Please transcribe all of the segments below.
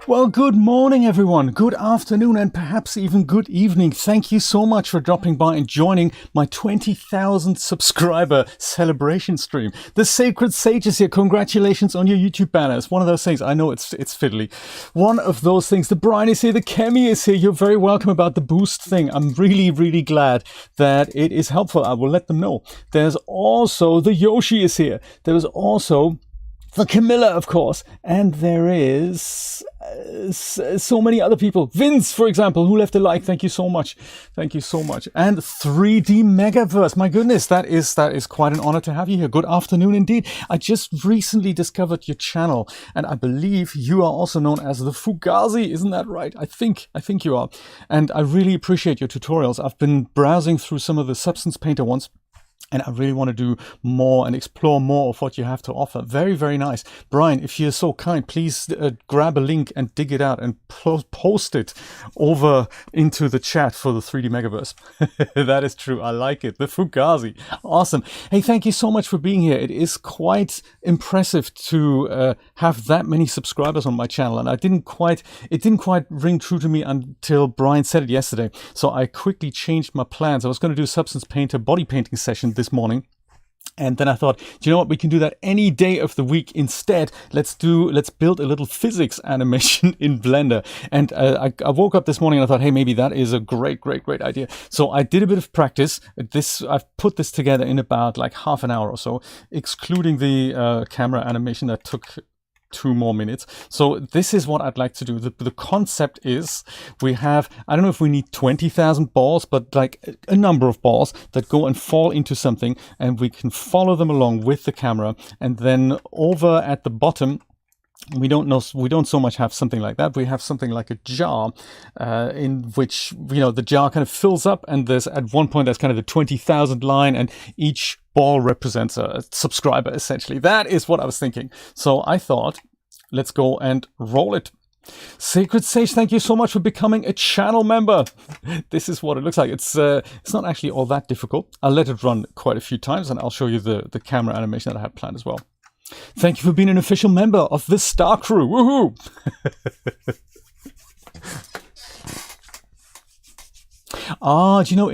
Well, good morning, everyone. Good afternoon, and perhaps even good evening. Thank you so much for dropping by and joining my 20,000 subscriber celebration stream. The Sacred Sage is here. Congratulations on your YouTube banner. It's one of those things. I know it's fiddly. One of those things. The Brian is here. The Kemi is here. You're very welcome about the boost thing. I'm really glad that it is helpful. I will let them know. There's also the Yoshi is here. There is also the Camilla, of course, and there is so many other people. Vince, for example, who left a like. Thank you so much. Thank you so much. And 3D Megaverse. My goodness, that is quite an honor to have you here. Good afternoon indeed. I just recently discovered your channel, and I believe you are also known as the Fugazi. Isn't that right? I think you are. And I really appreciate your tutorials. I've been browsing through some of the Substance Painter ones, and I really want to do more and explore more of what you have to offer. Very nice. Brian, if you're so kind, please grab a link and dig it out and post it over into the chat for the 3D Megaverse. That is true. I like it. The Fugazi. Awesome. Hey, thank you so much for being here. It is quite impressive to have that many subscribers on my channel. And it didn't quite ring true to me until Brian said it yesterday. So I quickly changed my plans. I was going to do a Substance Painter body painting session this morning, and then I thought, do you know what, we can do that any day of the week. Instead, let's build a little physics animation in Blender. And I woke up this morning and I thought, hey, maybe that is a great idea. So I did a bit of practice. I've put this together in about like half an hour or so, excluding the camera animation that took 2 more minutes. So this is what I'd like to do. The concept is we have, I don't know if we need 20,000 balls, but like a number of balls that go and fall into something, and we can follow them along with the camera. And then over at the bottom, we don't so much have something like that. We have something like a jar in which, the jar kind of fills up, and there's at one point there's kind of the 20,000 line, and each ball represents a subscriber, essentially. That is what I was thinking. So I thought, let's go and roll it. Sacred Sage, thank you so much for becoming a channel member. This is what it looks like. It's not actually all that difficult. I'll let it run quite a few times, and I'll show you the camera animation that I have planned as well. Thank you for being an official member of the Star Crew. Woohoo!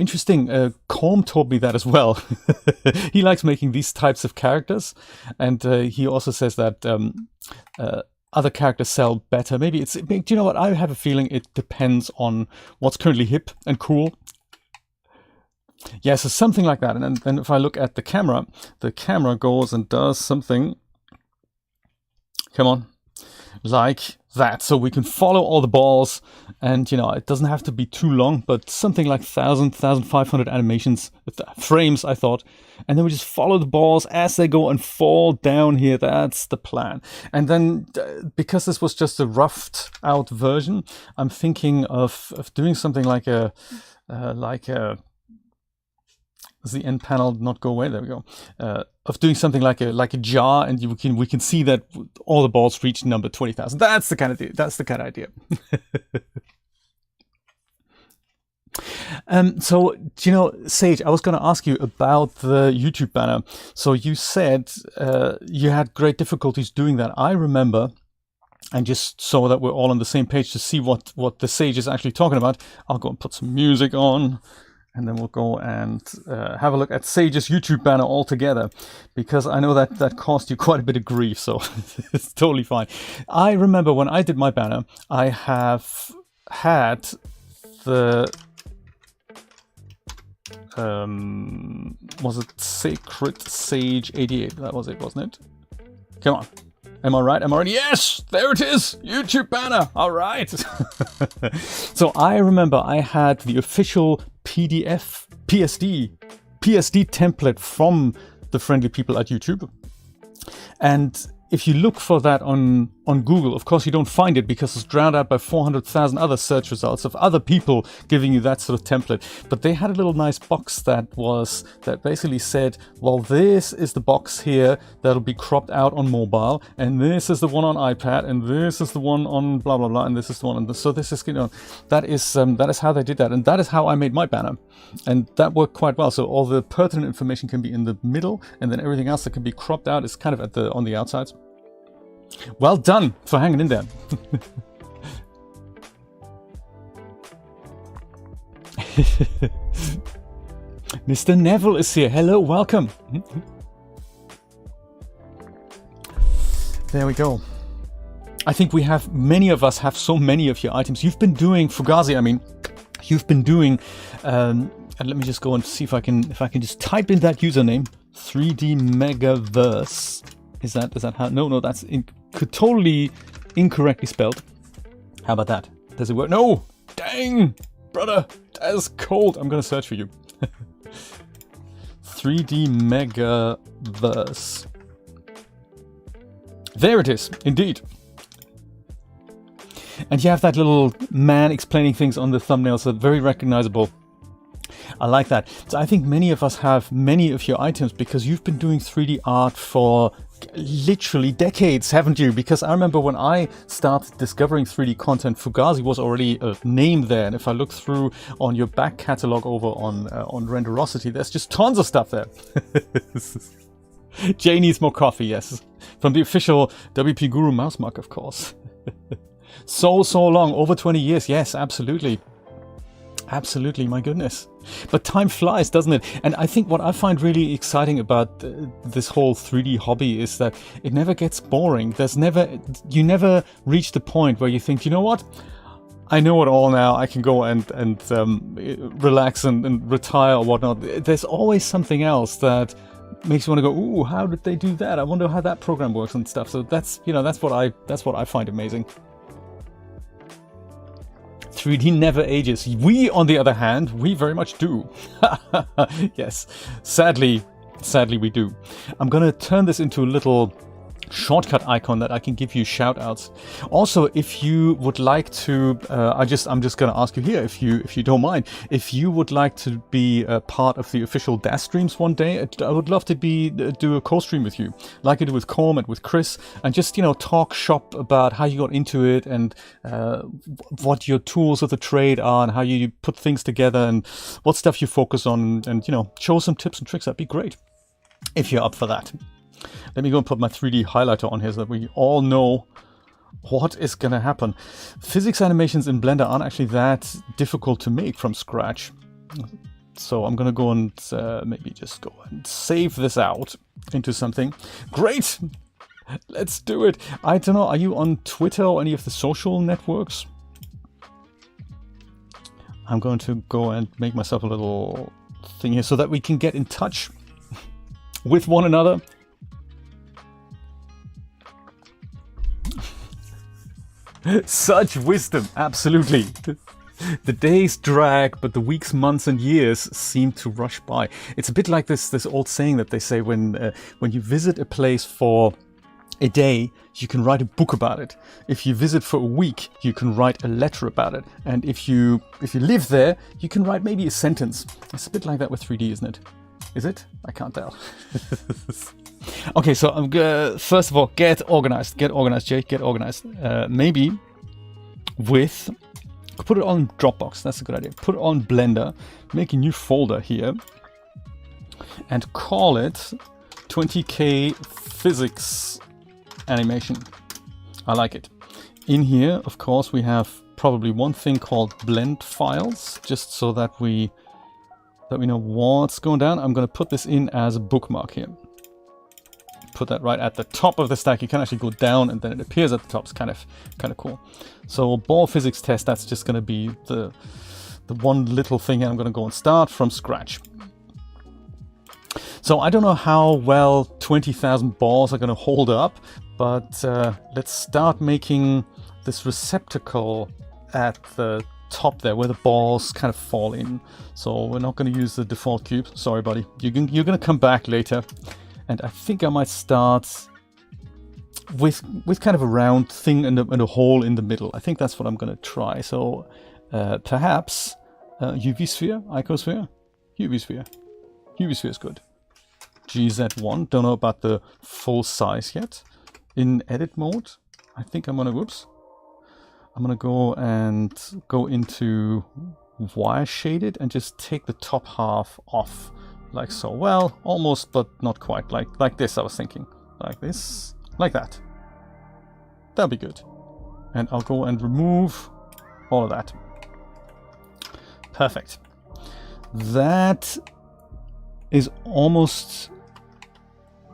Interesting. Corm told me that as well. He likes making these types of characters, and he also says that other characters sell better. Maybe do you know what? I have a feeling it depends on what's currently hip and cool. Yeah, so something like that. And then if I look at the camera goes and does something. Come on. Like that. So we can follow all the balls, and it doesn't have to be too long, but something like 1,500 animations, frames, I thought. And then we just follow the balls as they go and fall down here. That's the plan. And then because this was just a roughed out version, I'm thinking of doing something like a does the end panel not go away? There we go. Of doing something like a jar, and we can see that all the balls reach number 20,000. That's the kind of idea. So Sage, I was going to ask you about the YouTube banner. So you said you had great difficulties doing that. I remember. And just so that we're all on the same page to see what the Sage is actually talking about, I'll go and put some music on. And then we'll go and have a look at Sage's YouTube banner altogether, because I know that caused you quite a bit of grief, so it's totally fine. I remember when I did my banner, I have had the... was it Sacred Sage 88? That was it, wasn't it? Come on. Am I right? Am I right? Yes! There it is! YouTube banner! All right! So I remember I had the official PSD template from the friendly people at YouTube. And if you look for that on Google, of course you don't find it because it's drowned out by 400,000 other search results of other people giving you that sort of template. But they had a little nice box that basically said, well, this is the box here that'll be cropped out on mobile, and this is the one on iPad, and this is the one on blah blah blah, and this is the one on the. So this is that is how they did that, and that is how I made my banner, and that worked quite well. So all the pertinent information can be in the middle, and then everything else that can be cropped out is kind of on the outsides. Well done for hanging in there. Mr. Neville is here. Hello, welcome. There we go. I think many of us have so many of your items. You've been doing, Fugazi, I mean, you've been doing, and let me just go and see if I can just type in that username, 3D Megaverse. Is that how? No, that's totally incorrectly spelled. How about that? Does it work? No! Dang! Brother, that's cold. I'm gonna search for you. 3D Megaverse. There it is, indeed. And you have that little man explaining things on the thumbnail, so very recognizable. I like that. So I think many of us have many of your items because you've been doing 3D art for literally decades, haven't you? Because I remember when I started discovering 3D content, Fugazi was already a name there. And if I look through on your back catalog over on Renderosity, there's just tons of stuff there. Jay needs more coffee, yes. From the official WP Guru mouse mug, of course. So long, over 20 years, yes, absolutely. Absolutely, my goodness. But time flies, doesn't it? And I think what I find really exciting about this whole 3D hobby is that it never gets boring. You never reach the point where you think, you know what? I know it all now. I can go and relax and retire or whatnot. There's always something else that makes you want to go, ooh, how did they do that? I wonder how that program works and stuff. So that's what I find amazing. 3D never ages. We, on the other hand, we very much do. Yes, sadly we do. I'm gonna turn this into a little shortcut icon that I can give you shout outs. Also, if you would like to, I'm just going to ask you here, if you don't mind, if you would like to be a part of the official DAS streams one day, I would love to do a co-stream with you, like I do with Corm and with Chris, and just, talk shop about how you got into it and what your tools of the trade are and how you put things together and what stuff you focus on and show some tips and tricks. That'd be great if you're up for that. Let me go and put my 3D highlighter on here so that we all know what is going to happen. Physics animations in Blender aren't actually that difficult to make from scratch. So I'm going to go and maybe just go and save this out into something. Great! Let's do it. I don't know, are you on Twitter or any of the social networks? I'm going to go and make myself a little thing here so that we can get in touch with one another. Such wisdom, absolutely. The days drag, but the weeks, months, and years seem to rush by. It's a bit like this old saying that they say when you visit a place for a day, you can write a book about it. If you visit for a week, you can write a letter about it. And if you live there, you can write maybe a sentence. It's a bit like that with 3D, isn't it? Is it? I can't tell. Okay, so I'm first of all, get organized, Jake, get organized. Maybe with, put it on Dropbox, that's a good idea. Put it on Blender, make a new folder here, and call it 20K Physics Animation. I like it. In here, of course, we have probably one thing called blend files, just so that we know what's going down. I'm going to put this in as a bookmark here. Put that right at the top of the stack. You can actually go down and then it appears at the top. It's kind of cool. So ball physics test, that's just going to be the one little thing I'm going to go and start from scratch. So I don't know how well 20,000 balls are going to hold up, but let's start making this receptacle at the top there where the balls kind of fall in. So we're not going to use the default cube. Sorry, buddy. You're going to come back later. And I think I might start with kind of a round thing and a hole in the middle. I think that's what I'm going to try. So perhaps UV sphere, icosphere, UV sphere. UV sphere is good. GZ1, don't know about the full size yet. In edit mode, I think I'm going to, I'm going to go into wire shaded and just take the top half off. Like so. Well, almost, but not quite. Like this, I was thinking. Like this. Like that. That'll be good. And I'll go and remove all of that. Perfect. that is almost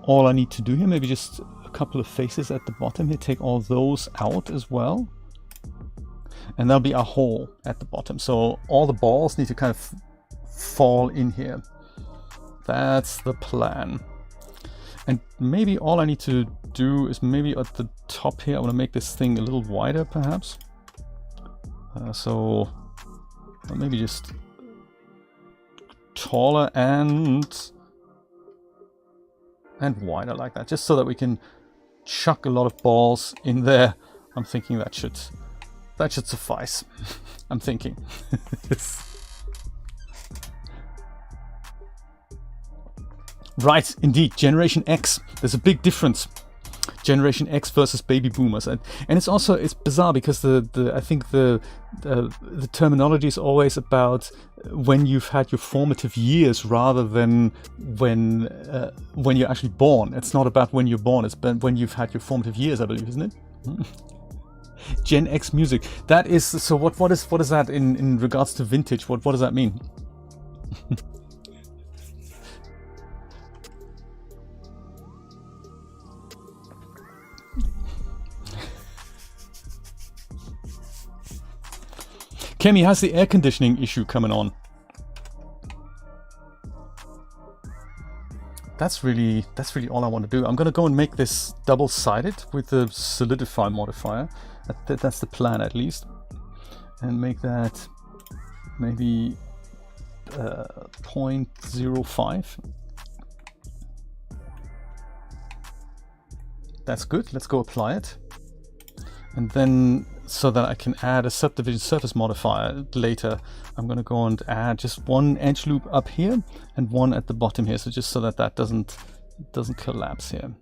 all I need to do here. Maybe just a couple of faces at the bottom here. Take all those out as well. And that'll be our hole at the bottom. So all the balls need to kind of fall in here. That's the plan. And maybe all I need to do is maybe at the top here, I want to make this thing a little wider perhaps. So maybe just taller and wider like that, just so that we can chuck a lot of balls in there. I'm thinking that should suffice. I'm thinking. Right, indeed, Generation X. There's a big difference. Generation X versus baby boomers, and it's bizarre because I think the terminology is always about when you've had your formative years rather than when you're actually born. It's not about when you're born; it's when you've had your formative years, I believe, isn't it? Gen X music. That is so. What is that in regards to vintage? What does that mean? Kemi, how's the air conditioning issue coming on? That's really all I want to do. I'm going to go and make this double-sided with the solidify modifier. That's the plan at least. And make that maybe 0.05. That's good. Let's go apply it. And then, so that I can add a subdivision surface modifier later, I'm going to go and add just one edge loop up here and one at the bottom here. So just so that doesn't collapse here.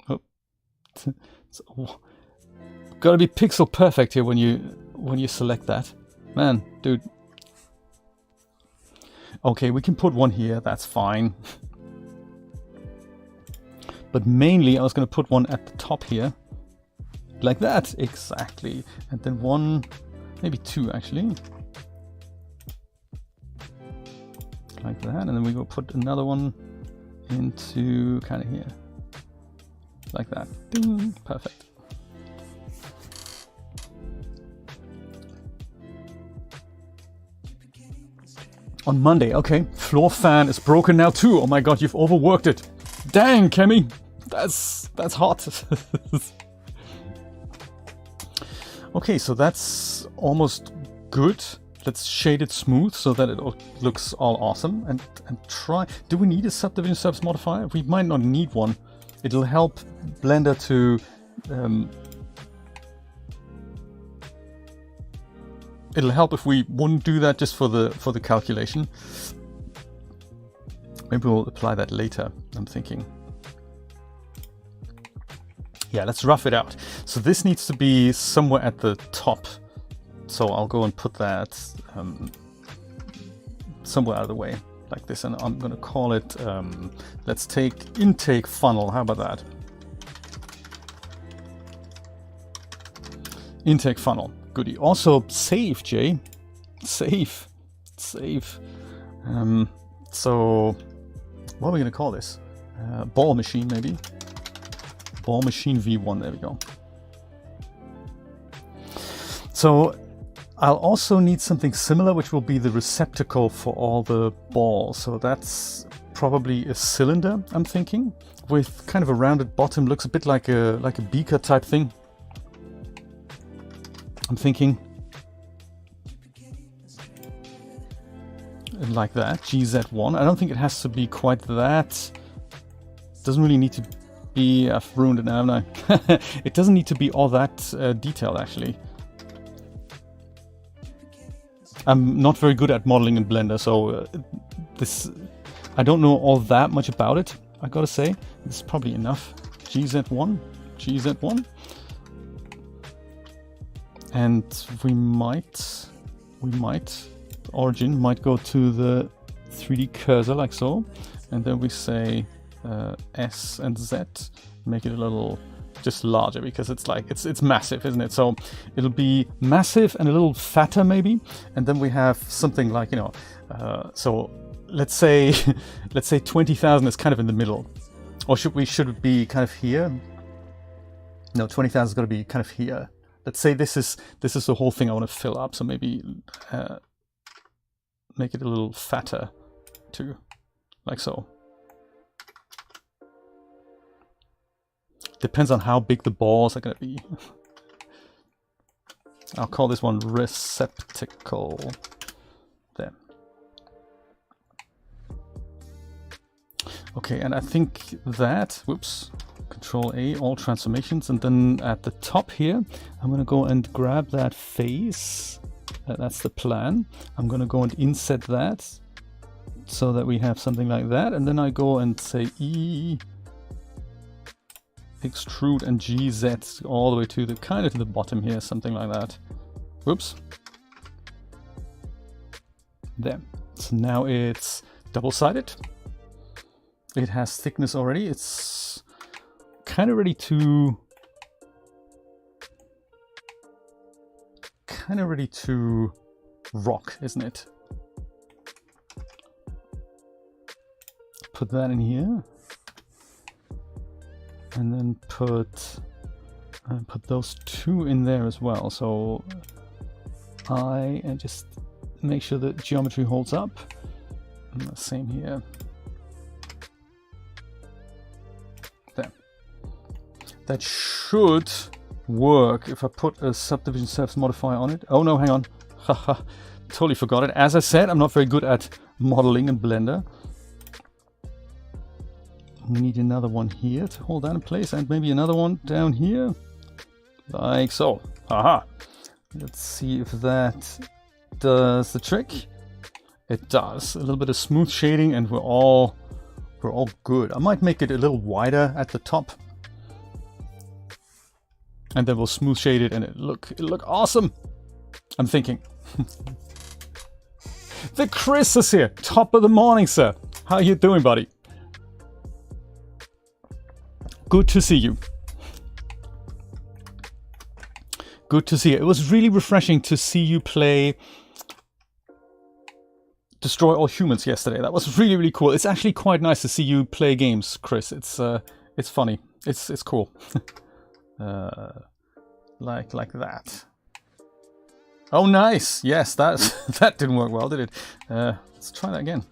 Oh. So, got to be pixel perfect here when you select that. Man, dude. Okay, we can put one here. That's fine. But mainly, I was going to put one at the top here. Like that, exactly. And then one, maybe two actually. Like that, and then we go put another one into kind of here. Like that. Ding, perfect. On Monday, okay. Floor fan is broken now too. Oh my god, you've overworked it. Dang, Kemi. That's hot. Okay, so that's almost good. Let's shade it smooth so that it looks all awesome. And try. Do we need a subdivision surface modifier? We might not need one. It'll help Blender to. It'll help if we wouldn't do that just for the calculation. Maybe we'll apply that later. I'm thinking. Yeah, let's rough it out. So this needs to be somewhere at the top. So I'll go and put that somewhere out of the way, like this. And I'm going to call it, let's take intake funnel. How about that? Intake funnel. Goodie. Also, save, Jay. Save. Save. So, what are we going to call this? Ball machine, maybe? Ball machine V1, there we go. So I'll also need something similar, which will be the receptacle for all the balls. So that's probably a cylinder, I'm thinking, with kind of a rounded bottom. Looks a bit like a beaker type thing. I'm thinking. Like that, GZ1. I don't think it has to be quite that. Doesn't really need to be. I've ruined it now, haven't I? It doesn't need to be all that detailed, actually. I'm not very good at modeling in Blender, so I don't know all that much about it, I gotta say. This is probably enough. GZ1, GZ1. And we might, the origin might go to the 3D cursor like so. And then we say S and Z, make it a little just larger, because it's like it's massive, isn't it? So it'll be massive and a little fatter maybe, and then we have something like, you know, so let's say let's say 20,000 is kind of in the middle, or should it be kind of here? No, 20,000 is going to be kind of here. Let's say this is the whole thing I want to fill up, so maybe make it a little fatter too, like so. Depends on how big the balls are going to be. I'll call this one receptacle. There. Okay, and I think that, whoops, Control A, all transformations, and then at the top here, I'm going to go and grab that face. That's the plan. I'm going to go and inset that so that we have something like that, and then I go and say E, extrude, and GZ all the way to the kind of to the bottom here, something like that. Whoops. There. So now it's double-sided. It has thickness already. It's kind of ready to rock, isn't it? Put that in here, and then put those two in there as well. So and just make sure that geometry holds up. And the same here. There. That should work if I put a subdivision surface modifier on it. Oh no, hang on. Haha, totally forgot it. As I said, I'm not very good at modeling in Blender. We need another one here to hold that in place, and maybe another one down here, like so. Haha. Let's see if that does the trick. It does. A little bit of smooth shading, and we're all good. I might make it a little wider at the top, and then we'll smooth shade it, and it'll look awesome. I'm thinking. The Chris is here. Top of the morning, sir. How you doing, buddy? Good to see you. Good to see you. It was really refreshing to see you play Destroy All Humans yesterday. That was really, really cool. It's actually quite nice to see you play games, Chris. It's funny. It's cool. Like that. Oh, nice. Yes, that didn't work well, did it? Let's try that again.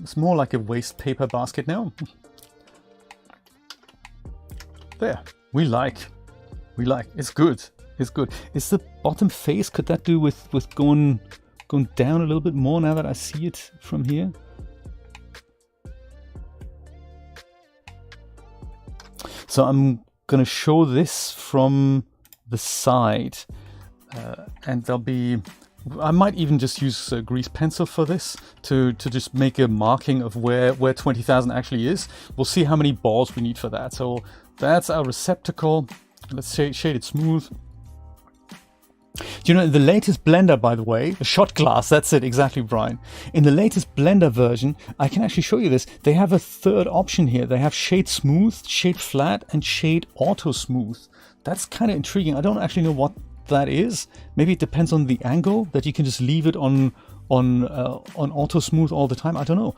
It's more like a waste paper basket now. There. We like. It's good. It's good. Is the bottom face, could that do with going down a little bit more now that I see it from here? So I'm gonna show this from the side, and there'll be, I might even just use a grease pencil for this to just make a marking of where 20,000 actually is. We'll see how many balls we need for that. So that's our receptacle. Let's shade it smooth. Do you know, in the latest Blender, by the way, a shot glass, that's it, exactly, Brian. In the latest Blender version, I can actually show you this. They have a third option here. They have shade smooth, shade flat, and shade auto smooth. That's kind of intriguing. I don't actually know what that is. Maybe it depends on the angle, that you can just leave it on auto smooth all the time. I don't know.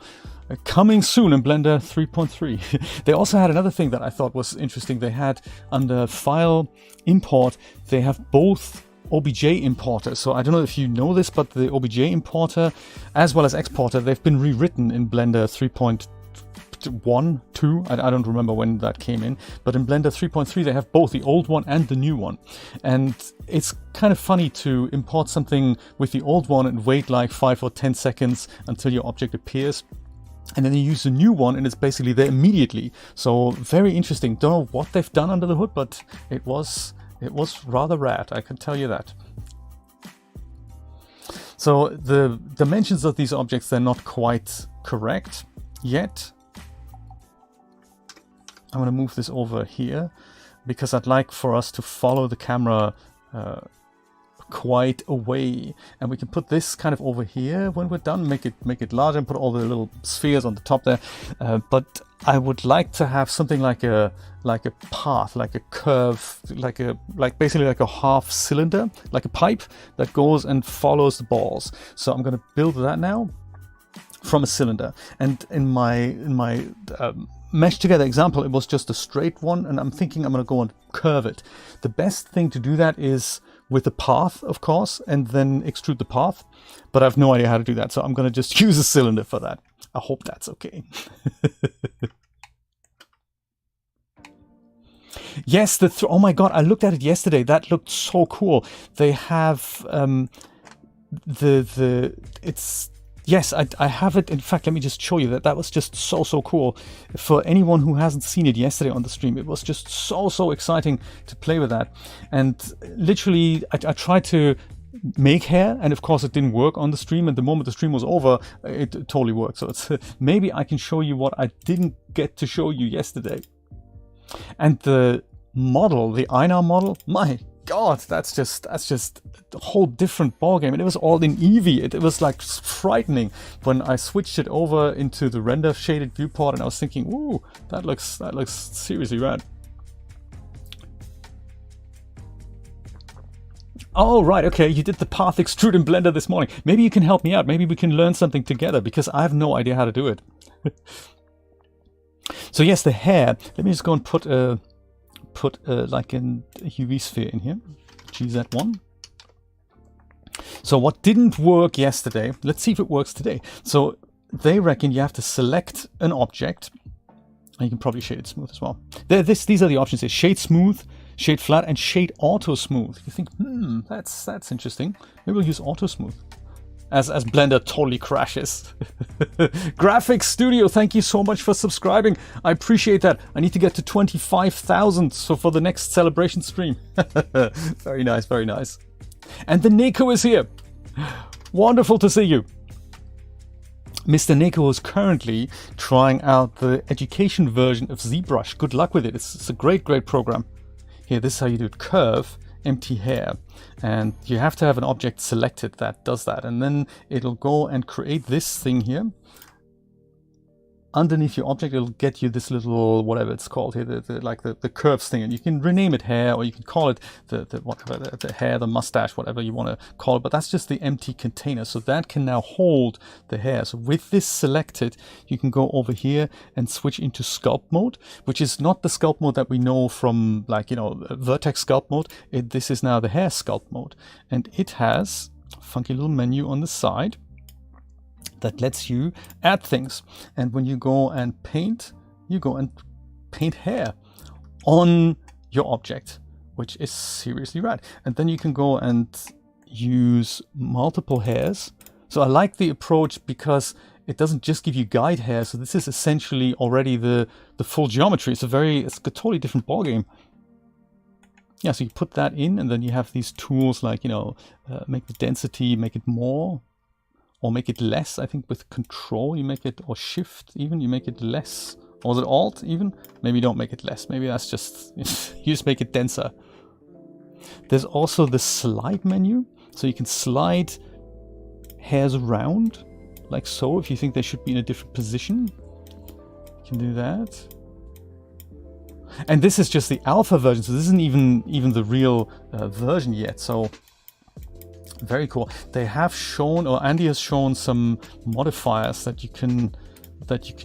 Coming soon in Blender 3.3. They also had another thing that I thought was interesting. They had under File Import, they have both Obj Importer. So I don't know if you know this, but the Obj Importer as well as Exporter, they've been rewritten in Blender 3.1, 2. I don't remember when that came in, but in Blender 3.3 they have both the old one and the new one. And it's kind of funny to import something with the old one and wait like 5 or 10 seconds until your object appears. And then you use the new one and it's basically there immediately. So very interesting. Don't know what they've done under the hood, but it was rather rad, I can tell you that. So the dimensions of these objects, they're not quite correct yet. I'm going to move this over here because I'd like for us to follow the camera quite a way. And we can put this kind of over here when we're done, make it larger and put all the little spheres on the top there. But I would like to have something like a path, like a curve, like basically like a half cylinder, like a pipe that goes and follows the balls. So I'm going to build that now from a cylinder. And in my mesh together example, it was just a straight one, and I'm thinking I'm going to go and curve it. The best thing to do that is with a path, of course, and then extrude the path, but I have no idea how to do that, so I'm going to just use a cylinder for that. I hope that's okay. Yes, oh my god, I looked at it yesterday. That looked so cool. They have it's yes, I have it. In fact, let me just show you that. That was just so cool. For anyone who hasn't seen it yesterday on the stream, it was just so exciting to play with that. And literally, I tried to make hair, and of course it didn't work on the stream, and the moment the stream was over, it totally worked. So it's maybe I can show you what I didn't get to show you yesterday. And the model, the Einar model, my god, that's just a whole different ballgame. And it was all in Eevee. It was like frightening when I switched it over into the render shaded viewport, and I was thinking, ooh, that looks seriously rad. Oh, right, okay, you did the path extrude in Blender this morning. Maybe you can help me out. Maybe we can learn something together, because I have no idea how to do it. So yes, the hair. Let me just go and put like an UV sphere in here. GZ1. So what didn't work yesterday, let's see if it works today. So they reckon you have to select an object. And you can probably shade it smooth as well. These are the options here: shade smooth, shade flat, and shade auto smooth. You think, that's interesting. Maybe we'll use auto smooth. As Blender totally crashes. Graphics Studio, thank you so much for subscribing. I appreciate that. I need to get to 25,000 so for the next celebration stream. Very nice, very nice. And the Neko is here. Wonderful to see you. Mr. Neko is currently trying out the education version of ZBrush. Good luck with it. It's a great program. Here, this is how you do it. Curve, empty hair, and you have to have an object selected that does that, and then it'll go and create this thing here. Underneath your object, it'll get you this little, whatever it's called here, the curves thing, and you can rename it hair, or you can call it the hair, the mustache, whatever you want to call it, but that's just the empty container. So that can now hold the hair. So with this selected, you can go over here and switch into sculpt mode, which is not the sculpt mode that we know from, like, you know, vertex sculpt mode. This is now the hair sculpt mode, and it has a funky little menu on the side that lets you add things. And when you go and paint, you go and paint hair on your object, which is seriously rad. And then you can go and use multiple hairs. So I like the approach because it doesn't just give you guide hair. So this is essentially already the full geometry. It's a totally different ballgame. Yeah, so you put that in, and then you have these tools like, you know, make the density, make it more, or make it less. I think with control you make it, or shift even, you make it less. Or is it alt even? Maybe you don't make it less. Maybe that's just, you just make it denser. There's also the slide menu. So you can slide hairs around, like so, if you think they should be in a different position. You can do that. And this is just the alpha version, so this isn't even the real version yet. So very cool. They have shown, or Andy has shown, some modifiers that you can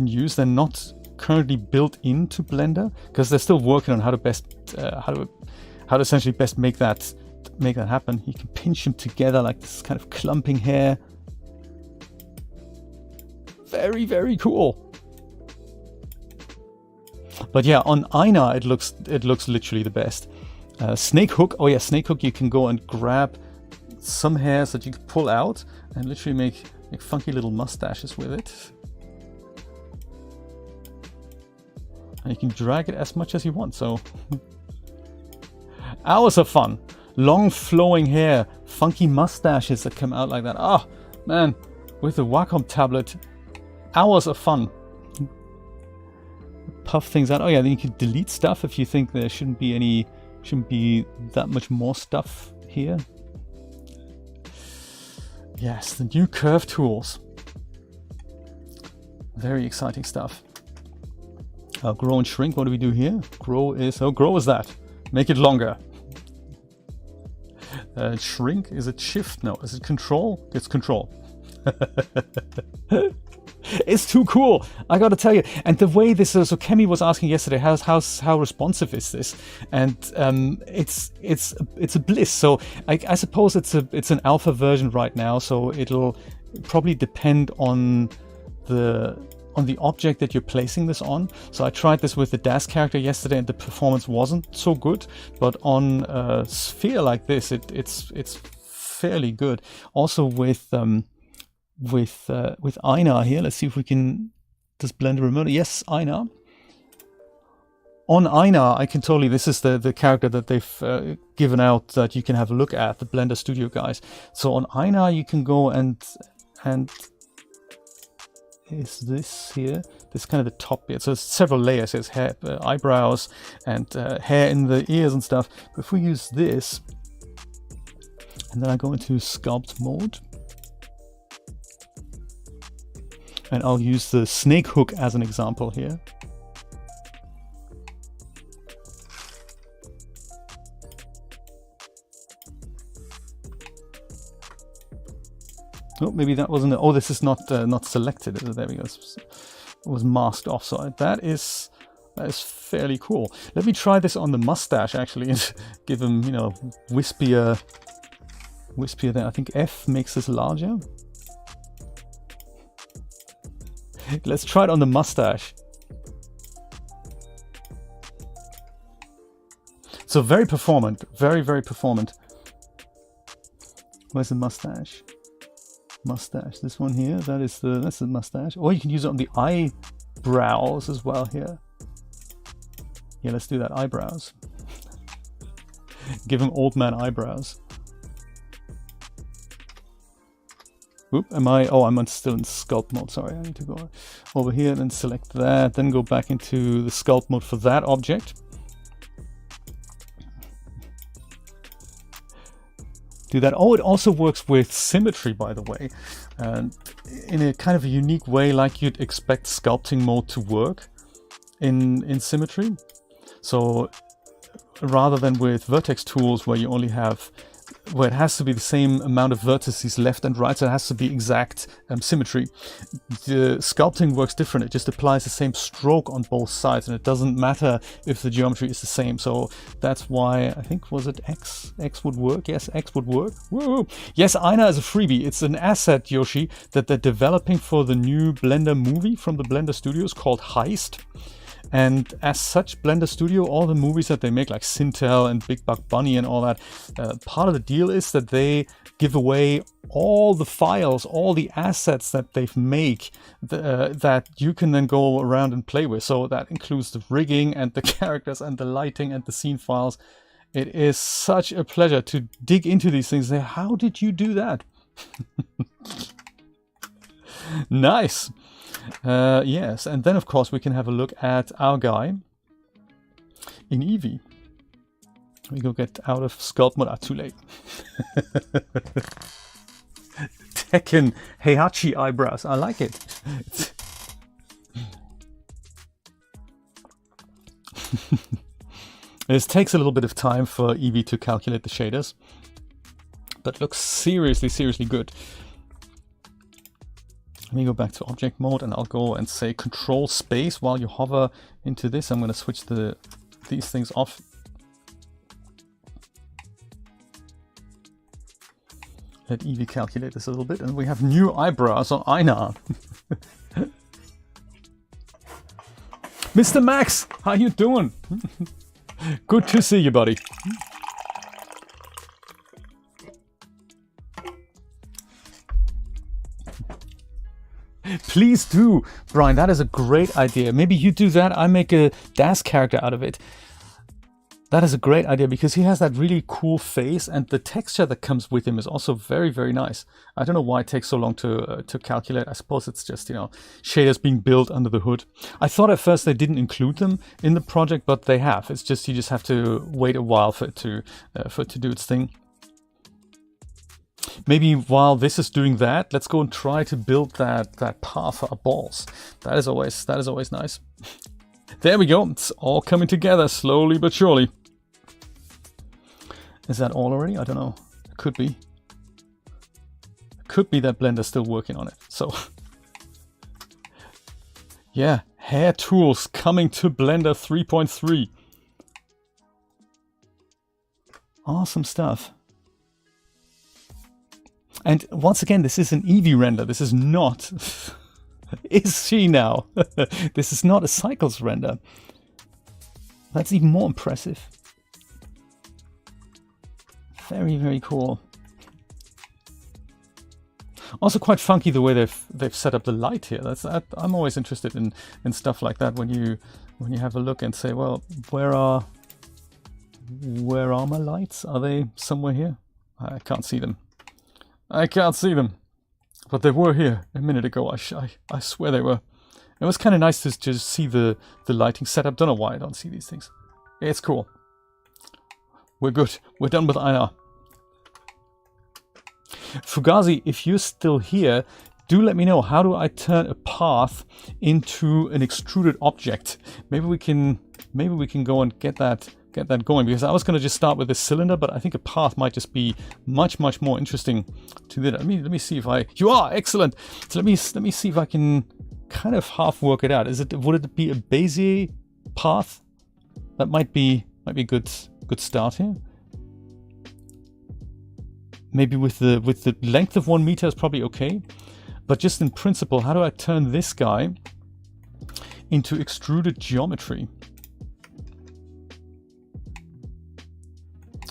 use. They're not currently built into Blender because they're still working on how to essentially best make that happen. You can pinch them together like this kind of clumping hair. Very cool. But yeah, on Einar it looks literally the best. Snake hook. Oh yeah, snake hook. You can go and grab some hairs that you can pull out and literally make funky little mustaches with it. And you can drag it as much as you want. So hours of fun. Long flowing hair, funky mustaches that come out like that. Ah, man, with the Wacom tablet, hours of fun. Puff things out. Oh yeah, then you can delete stuff if you think there shouldn't be that much more stuff here. Yes, the new curve tools. Very exciting stuff. Grow and shrink, what do we do here? Grow is that. Make it longer. Shrink, is it shift? No, is it control? It's control. It's too cool, I gotta tell you. And the way this so Kemi was asking yesterday, how responsive is this? And it's a bliss. So I suppose it's an alpha version right now, so it'll probably depend on the object that you're placing this on. So I tried this with the DAS character yesterday and the performance wasn't so good, but on a sphere like this it's fairly good. Also with Einar here, let's see if we can, does Blender remote? Yes, Einar. On Einar, I can totally, this is the character that they've given out that you can have a look at, the Blender Studio guys. So on Einar you can go and is this here? This is kind of the top bit. So there's several layers. There's hair, eyebrows, and hair in the ears and stuff. But if we use this, and then I go into sculpt mode, and I'll use the snake hook as an example here. Oh, maybe that wasn't. Oh, this is not selected. There we go. It was masked off. So that is fairly cool. Let me try this on the mustache actually, and give him, you know, wispier there. I think F makes this larger. Let's try it on the mustache. So very performant, very performant. Where's the mustache? Mustache, this one here, that's the mustache. Or you can use it on the eyebrows as well here. Yeah, let's do that, eyebrows. Give him old man eyebrows. Oop, I'm still in sculpt mode, sorry, I need to go over here and select that, then go back into the sculpt mode for that object. Do that. Oh, it also works with symmetry, by the way, and in a kind of a unique way, like you'd expect sculpting mode to work in symmetry. So rather than with vertex tools where you only have, where it has to be the same amount of vertices left and right, so it has to be exact symmetry. The sculpting works different. It just applies the same stroke on both sides, and it doesn't matter if the geometry is the same. So that's why I think, was it X? X would work. Yes, X would work. Woo! Yes, Einar is a freebie. It's an asset, Yoshi, that they're developing for the new Blender movie from the Blender Studios called Heist. And as such, Blender Studio, all the movies that they make, like Sintel and Big Buck Bunny and all that, part of the deal is that they give away all the files, all the assets that they make that you can then go around and play with. So that includes the rigging and the characters and the lighting and the scene files. It is such a pleasure to dig into these things and say, how did you do that? Nice. Yes, and then of course we can have a look at our guy in Eevee. We go get out of sculpt mode. Too late. Tekken Heihachi eyebrows. I like it. This takes a little bit of time for Eevee to calculate the shaders, but looks seriously good. Let me go back to object mode and I'll go and say control space while you hover into this. I'm going to switch these things off. Let Eevee calculate this a little bit, and we have new eyebrows on Einar. Mr. Max, how you doing? Good to see you, buddy. Please do, Brian. That is a great idea. Maybe you do that. I make a DAS character out of it. That is a great idea because he has that really cool face, and the texture that comes with him is also very nice. I don't know why it takes so long to calculate. I suppose it's just, you know, shaders being built under the hood. I thought at first they didn't include them in the project, but they have. It's just you just have to wait a while for it to do its thing. Maybe while this is doing that, let's go and try to build that path for our balls. That is always nice. There we go. It's all coming together slowly but surely. Is that all already? I don't know. It could be. It could be that Blender's still working on it. So yeah, hair tools coming to Blender 3.3. Awesome stuff. And once again, this is an Eevee render. This is not... is she now? This is not a Cycles render. That's even more impressive. Very, very cool. Also quite funky the way they've set up the light here. I'm always interested in stuff like that when you have a look and say, well, where are my lights? Are they somewhere here? I can't see them. I can't see them, but they were here a minute ago. I swear they were. It was kind of nice to just see the lighting setup. Don't know why I don't see these things. It's cool. We're good. We're done with IR. Fugazi, if you're still here, do let me know. How do I turn a path into an extruded object? Maybe we can go and get that going, because I was going to just start with this cylinder, but I think a path might just be much more interesting to do that. Let me see if you are excellent. So let me see if I can kind of half work it out. Would it be a Bezier path? That might be a good start here. Maybe with the length of 1 meter is probably okay, but just in principle, how do I turn this guy into extruded geometry?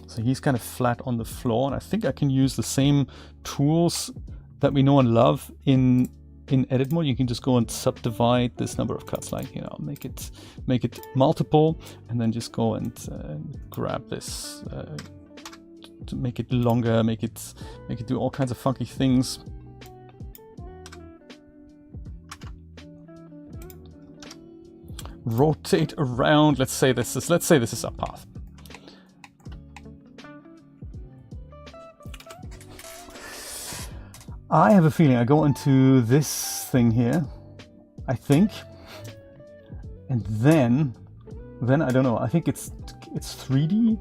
So he's kind of flat on the floor, and I think I can use the same tools that we know and love in edit mode. You can just go and subdivide this number of cuts, like, you know, make it multiple, and then just go and grab this to make it longer, make it do all kinds of funky things. Rotate around. Let's say this is our path. I have a feeling I go into this thing here, I think, and then I don't know. I think it's 3D.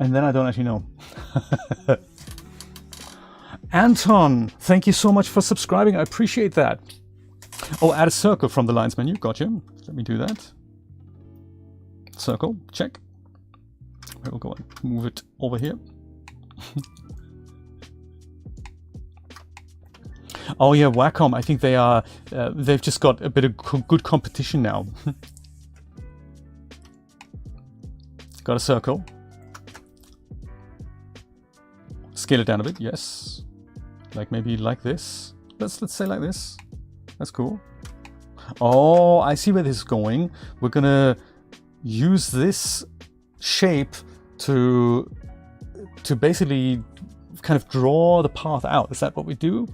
And then I don't actually know. Anton, thank you so much for subscribing. I appreciate that. Oh, add a circle from the lines menu. Gotcha. Let me do that. Circle, check. We'll go and move it over here. Oh yeah, Wacom. I think they are. They've just got a bit of good competition now. Got a circle. Scale it down a bit. Yes, like maybe like this. Let's say like this. That's cool. Oh, I see where this is going. We're gonna use this shape to basically kind of draw the path out. Is that what we do?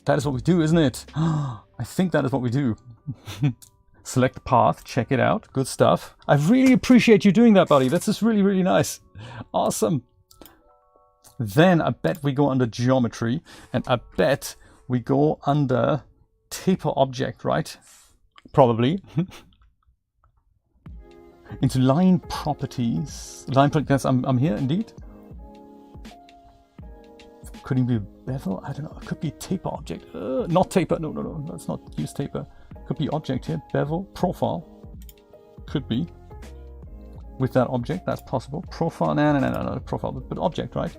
That is what we do, isn't it? I think that is what we do. Select the path, check it out. Good stuff. I really appreciate you doing that, buddy. That's just really, really nice. Awesome. Then I bet we go under geometry, and I bet we go under taper object, right? Probably. Into line properties. Line properties, I'm here indeed. Could it be bevel? I don't know. It could be taper object. Not taper. No. Let's not use taper. Could be object here. Bevel. Profile. Could be. With that object, that's possible. Profile. No. Profile. But object, right?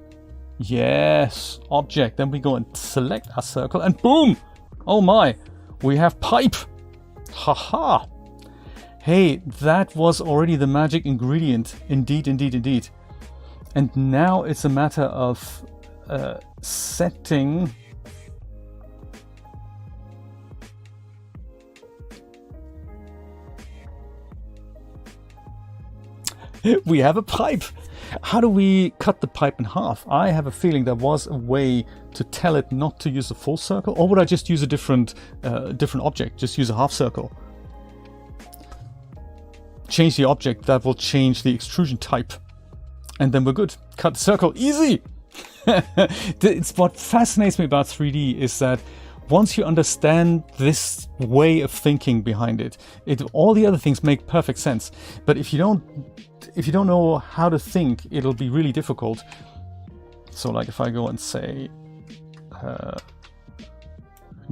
Yes. Object. Then we go and select our circle, and boom! Oh my! We have pipe. Haha. Hey, that was already the magic ingredient. Indeed. And now it's a matter of setting we have a pipe. How do we cut the pipe in half? I have a feeling there was a way to tell it not to use a full circle, or would I just use a different object, just use a half circle? change the object, that will change the extrusion type. And then we're good. Cut the circle. Easy! It's what fascinates me about 3D is that once you understand this way of thinking behind it, all the other things make perfect sense. But if you don't know how to think, it'll be really difficult. So like if I go and say,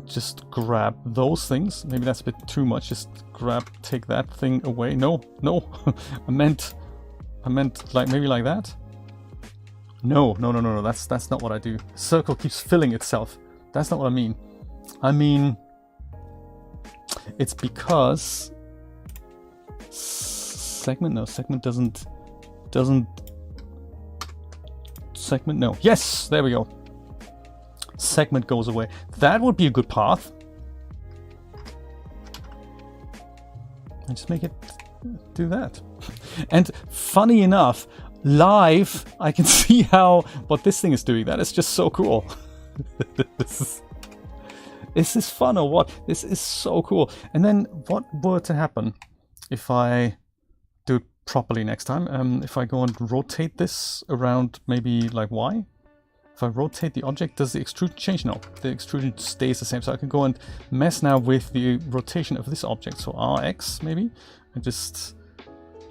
just grab those things. Maybe that's a bit too much. Just take that thing away. No, I meant like maybe like that. No. That's not what I do. The circle keeps filling itself. That's not what I mean. I mean, it's because segment doesn't segment. No. Yes, there we go. Segment goes away. That would be a good path. And just make it do that. And funny enough, live, I can see what this thing is doing. That is just so cool. Is this fun or what? This is so cool. And then what were to happen if I do it properly next time? If I go and rotate this around maybe like Y? If I rotate the object, does the extrusion change? No, the extrusion stays the same. So I can go and mess now with the rotation of this object. So RX maybe, and just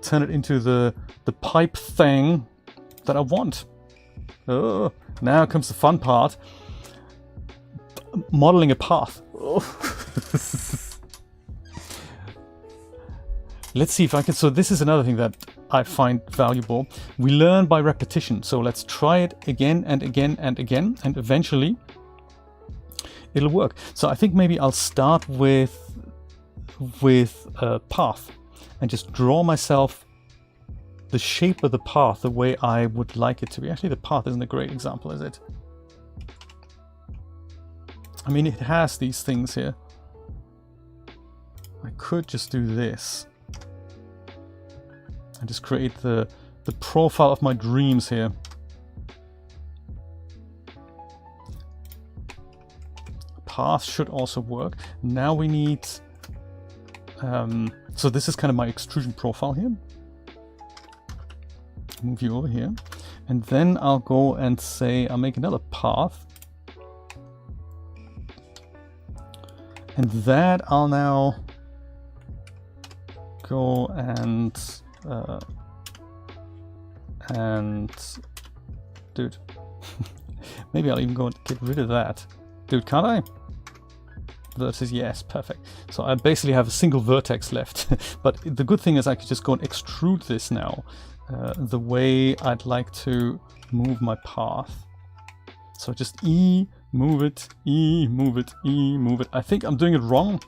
turn it into the pipe thing that I want. Oh, now comes the fun part. Modeling a path. Oh. Let's see if I can. So this is another thing that I find valuable. We learn by repetition. So let's try it again and again and again, and eventually it'll work. So I think maybe I'll start with a path and just draw myself the shape of the path the way I would like it to be. Actually, the path isn't a great example, is it? I mean, it has these things here. I could just do this and just create the profile of my dreams here. Path should also work. Now we need... so this is kind of my extrusion profile here. Move you over here. And then I'll go and say, I'll make another path. And that I'll now go and dude, maybe I'll even go and get rid of that. Dude, can't I? Vertex, yes, perfect. So I basically have a single vertex left. But the good thing is I could just go and extrude this now the way I'd like to move my path. So just E, move it, E, move it, E, move it. I think I'm doing it wrong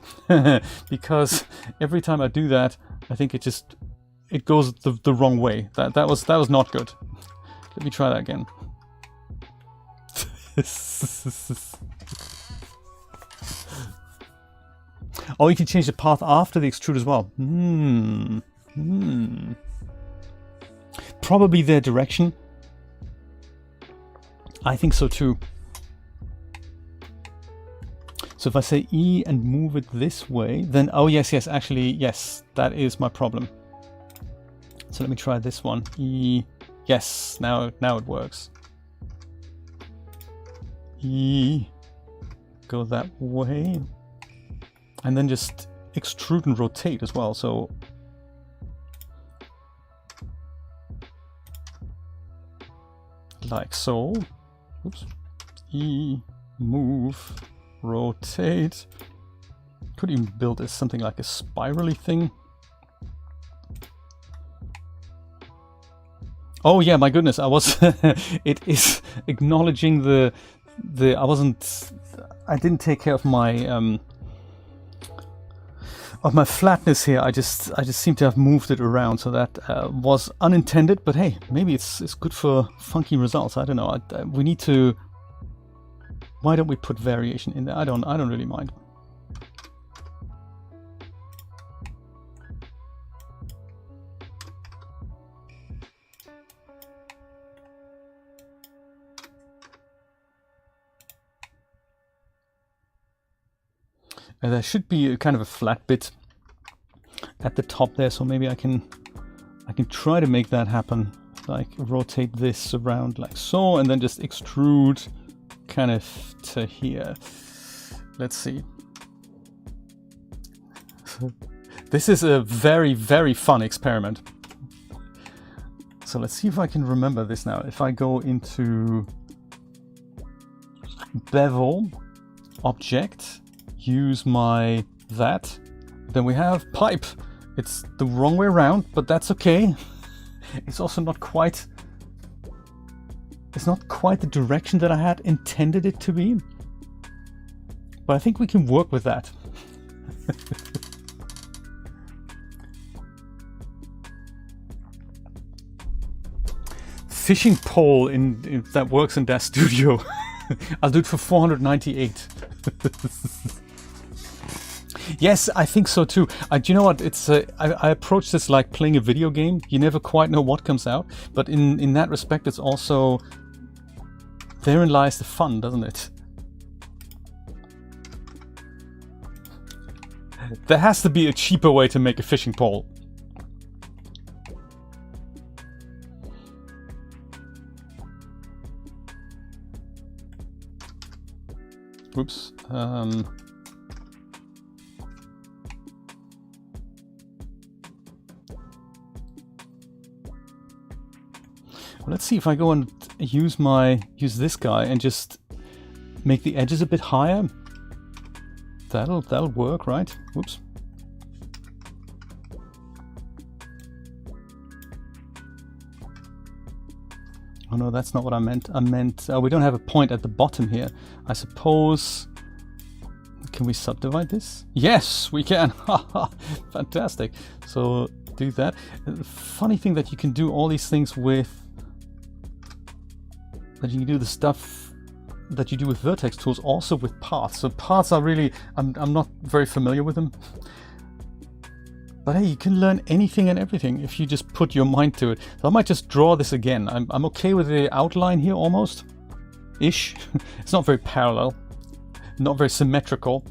because every time I do that, I think it goes the wrong way. That was not good. Let me try that again. Oh, you can change the path after the extrude as well. Probably their direction. I think so too. So if I say E and move it this way, then, oh yes, actually, yes, that is my problem. So let me try this one. E, yes, now it works. E, go that way. And then just extrude and rotate as well, so. Like so. Oops. E, move, rotate. Could even build as something like a spirally thing. Oh yeah, my goodness, I was it is acknowledging I didn't take care of my flatness here. I just seem to have moved it around, so that was unintended, but hey, maybe it's good for funky results. I don't know. We need to. Why don't we put variation in there? I don't really mind. There should be a kind of a flat bit at the top there, so maybe I can try to make that happen. Like rotate this around like so, and then just extrude kind of to here. Let's see. This is a very, very fun experiment. So let's see if I can remember this now. If I go into bevel, object, use my that, then we have pipe. It's the wrong way around, but that's okay. It's also not quite, it's not quite the direction that I had intended it to be. But I think we can work with that. Fishing pole in that works in that studio. I'll do it for 498. Yes, I think so too. Do you know what? It's I approach this like playing a video game. You never quite know what comes out, but in that respect, it's also, therein lies the fun, doesn't it? There has to be a cheaper way to make a fishing pole. Oops. Let's see if I go and use this guy and just make the edges a bit higher. That'll work, right? Whoops. Oh no, that's not what I meant. I meant we don't have a point at the bottom here. I suppose. Can we subdivide this? Yes, we can. Fantastic. So do that. Funny thing that you can do all these things with. That you can do the stuff that you do with vertex tools also with paths. So paths are really, I'm not very familiar with them. But hey, you can learn anything and everything if you just put your mind to it. So I might just draw this again. I'm okay with the outline here almost. Ish. It's not very parallel. Not very symmetrical.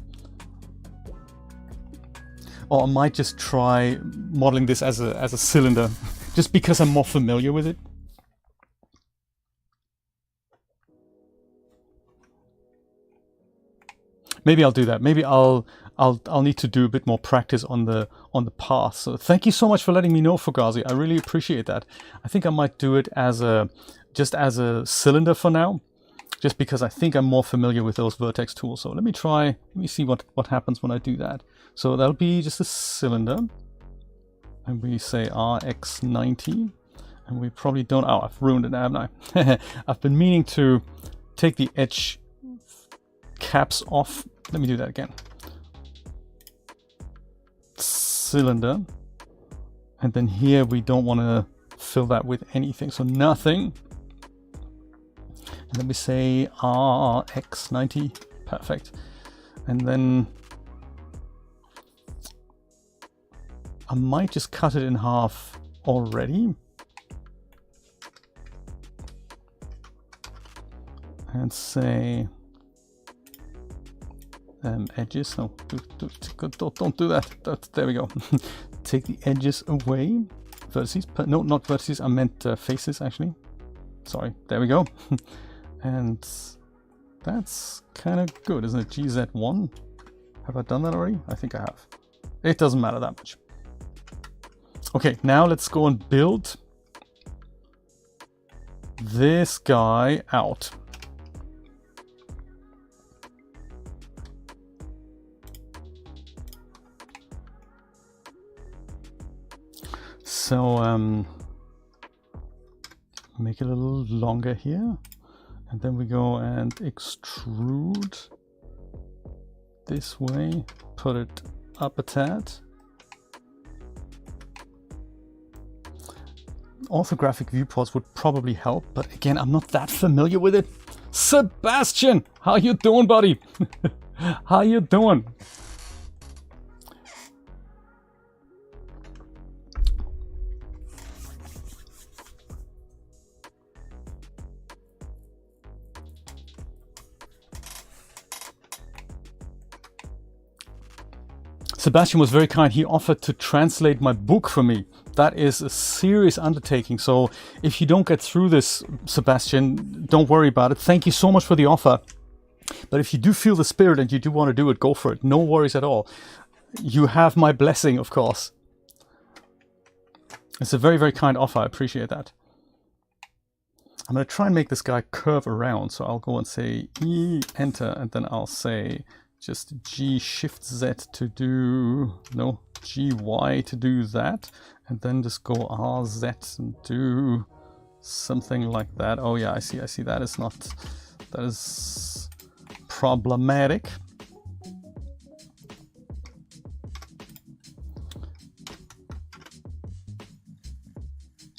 Or I might just try modeling this as a cylinder. Just because I'm more familiar with it. Maybe I'll do that. Maybe I'll need to do a bit more practice on the path. So thank you so much for letting me know, Fugazi. I really appreciate that. I think I might do it as just as a cylinder for now, just because I think I'm more familiar with those vertex tools. So let me see what happens when I do that. So that'll be just a cylinder, and we say RX90, and we probably don't. Oh, I've ruined it, haven't I? I've been meaning to take the edge caps off. Let me do that again. Cylinder, and then here we don't want to fill that with anything, so nothing. And then we say RX90, perfect. And then I might just cut it in half already and say edges. No, don't do that. There we go. Take the edges away. Vertices. No, not vertices. I meant faces, actually. Sorry. There we go. And that's kind of good, isn't it? GZ1. Have I done that already? I think I have. It doesn't matter that much. Okay, now let's go and build this guy out. So make it a little longer here, and then we go and extrude this way, put it up a tad. Orthographic viewports would probably help, but again, I'm not that familiar with it. Sebastian, how you doing, buddy? How you doing? Sebastian was very kind. He offered to translate my book for me. That is a serious undertaking. So if you don't get through this, Sebastian, don't worry about it. Thank you so much for the offer. But if you do feel the spirit and you do want to do it, go for it. No worries at all. You have my blessing, of course. It's a very, very kind offer. I appreciate that. I'm going to try and make this guy curve around. So I'll go and say E, enter, and then I'll say just G Shift Z to do, no, GY to do that. And then just go RZ and do something like that. Oh yeah, I see. That is not, that is problematic.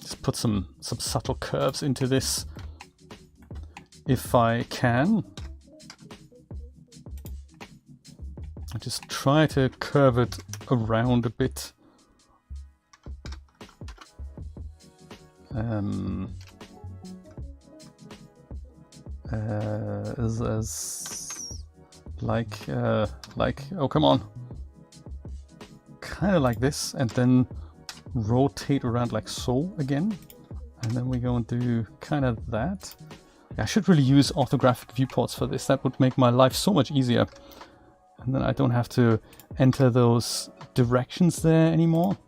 Just put some subtle curves into this if I can. I just try to curve it around a bit. Like, oh, come on. Kind of like this, and then rotate around like so again. And then we go and do kind of that. I should really use orthographic viewports for this. That would make my life so much easier. And then I don't have to enter those directions there anymore.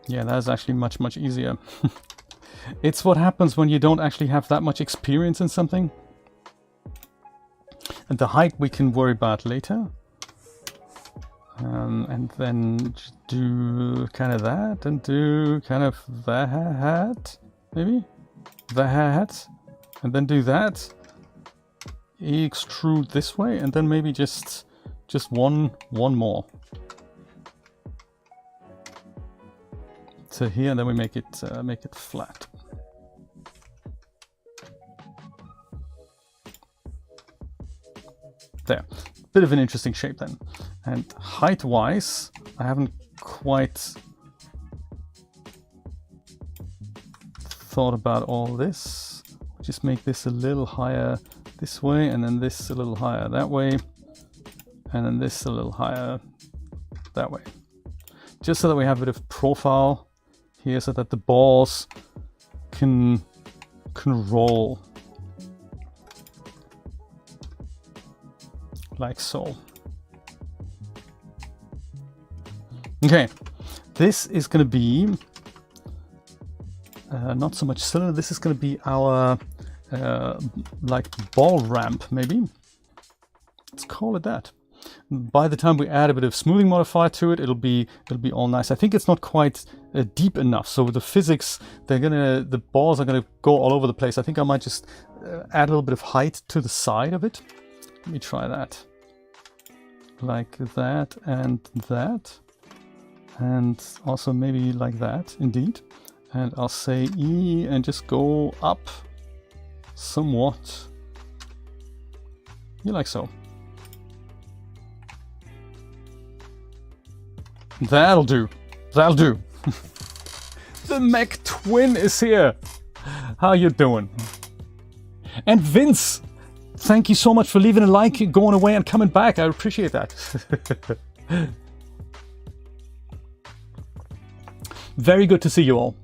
Yeah, that is actually much, much easier. It's what happens when you don't actually have that much experience in something. And the height we can worry about later. And then do kind of that, and do kind of that, maybe? That. And then do that. Extrude this way, and then maybe just one more. To here, and then we make it flat. There, bit of an interesting shape then. And height-wise, I haven't quite thought about all this. Just make this a little higher this way, and then this a little higher that way, and then this a little higher that way. Just so that we have a bit of profile here, so that the balls can roll like so. Okay, this is going to be not so much cylinder. This is going to be our like ball ramp, maybe. Let's call it that. By the time we add a bit of smoothing modifier to it, it'll be all nice. I think it's not quite deep enough. So with the physics, the balls are gonna go all over the place. I think I might just add a little bit of height to the side of it. Let me try that. Like that, and also maybe like that, indeed. And I'll say E and just go up somewhat. Like so. That'll do. That'll do. The Mech Twin is here. How you doing? And Vince, thank you so much for leaving a like, going away and coming back. I appreciate that. Very good to see you all.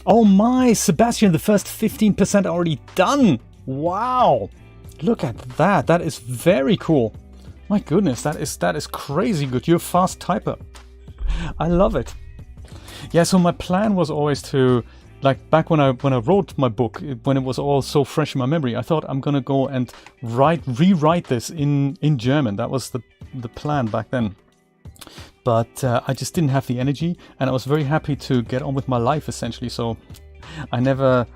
Oh my, Sebastian, the first 15% already done. Wow. Look at that. That is very cool. My goodness, that is crazy good. You're a fast typer. I love it. Yeah, so my plan was always to, like back when I wrote my book, when it was all so fresh in my memory, I thought I'm gonna go and rewrite this in German. That was the plan back then. But I just didn't have the energy, and I was very happy to get on with my life essentially. So I never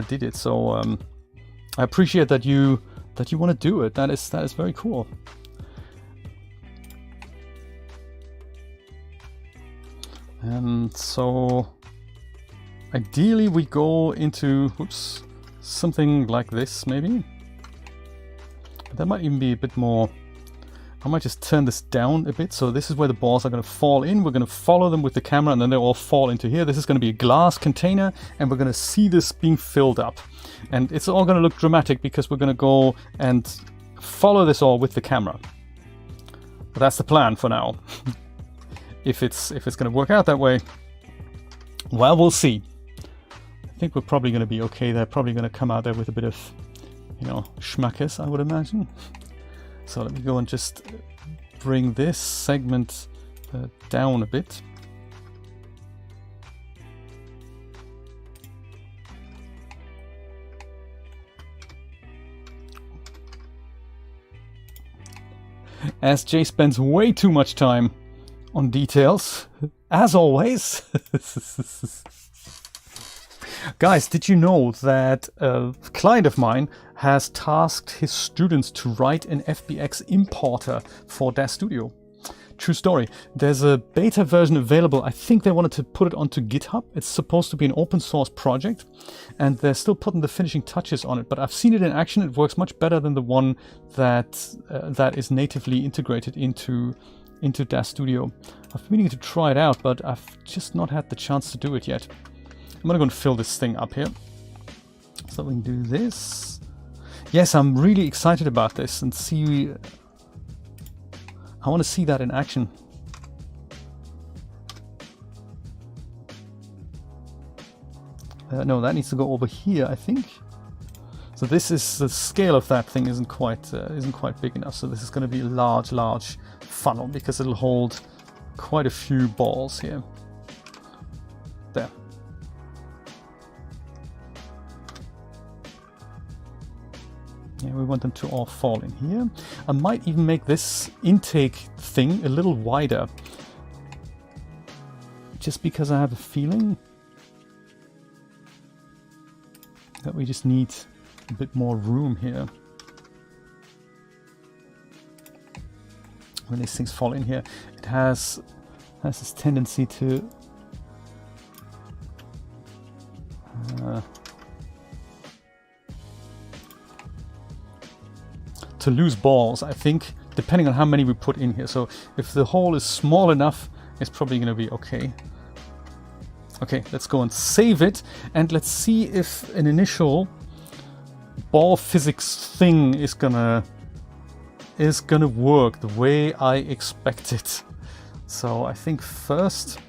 did it. So I appreciate that you want to do it. That is very cool. And so ideally we go into something like this maybe. That might even be a bit more I might just turn this down a bit. So this is where the balls are going to fall in. We're going to follow them with the camera and then they all fall into here. This is going to be a glass container and we're going to see this being filled up. And it's all going to look dramatic because we're going to go and follow this all with the camera. But that's the plan for now. If it's going to work out that way, well, we'll see. I think we're probably going to be okay. They're probably going to come out there with a bit of, you know, schmackes, I would imagine. So let me go and just bring this segment down a bit. As Jay spends way too much time on details, as always. Guys, did you know that a client of mine has tasked his students to write an FBX importer for their studio? True story. There's a beta version available. I think they wanted to put it onto GitHub. It's supposed to be an open source project and they're still putting the finishing touches on it, but I've seen it in action. It works much better than the one that that is natively integrated into their studio. I've been meaning to try it out, but I've just not had the chance to do it yet. I'm gonna go and fill this thing up here. So we can do this. Yes, I'm really excited about this and see. I want to see that in action. No, that needs to go over here, I think. So this is the scale of that thing isn't quite big enough. So this is going to be a large funnel because it'll hold quite a few balls here. There. Yeah, we want them to all fall in here. I might even make this intake thing a little wider. Just because I have a feeling that we just need a bit more room here. When these things fall in here, it has this tendency to lose balls, I think, depending on how many we put in here. So if the hole is small enough, it's probably going to be okay. Okay, let's go and save it, and let's see if an initial ball physics thing is gonna work the way I expect it. So I think first,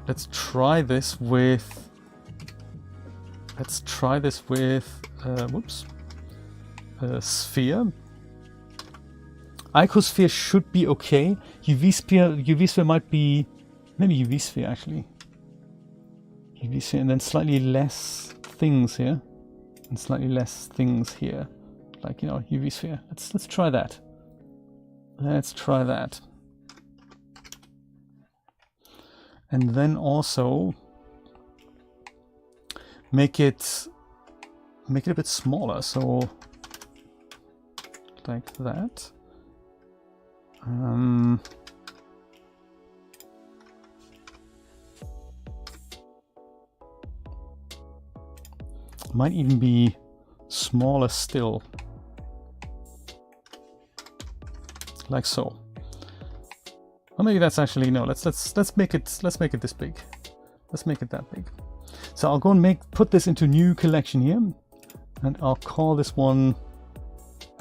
let's try this with a sphere. Icosphere should be okay. UV sphere might be, maybe UV sphere actually. UV sphere and then slightly less things here. And slightly less things here. Like, you know, UV sphere. Let's try that. Let's try that. And then also make it a bit smaller, so like that. Might even be smaller still, like so. Or maybe that's actually no. Let's make it this big. Let's make it that big. So I'll go and put this into new collection here, and I'll call this one,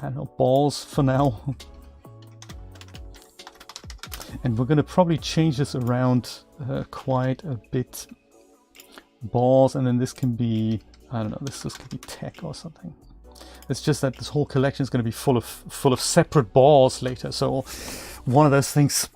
I don't know, balls for now. And we're going to probably change this around quite a bit. Balls, and then this can be, I don't know, this could be tech or something. It's just that this whole collection is going to be full of separate balls later. So one of those things.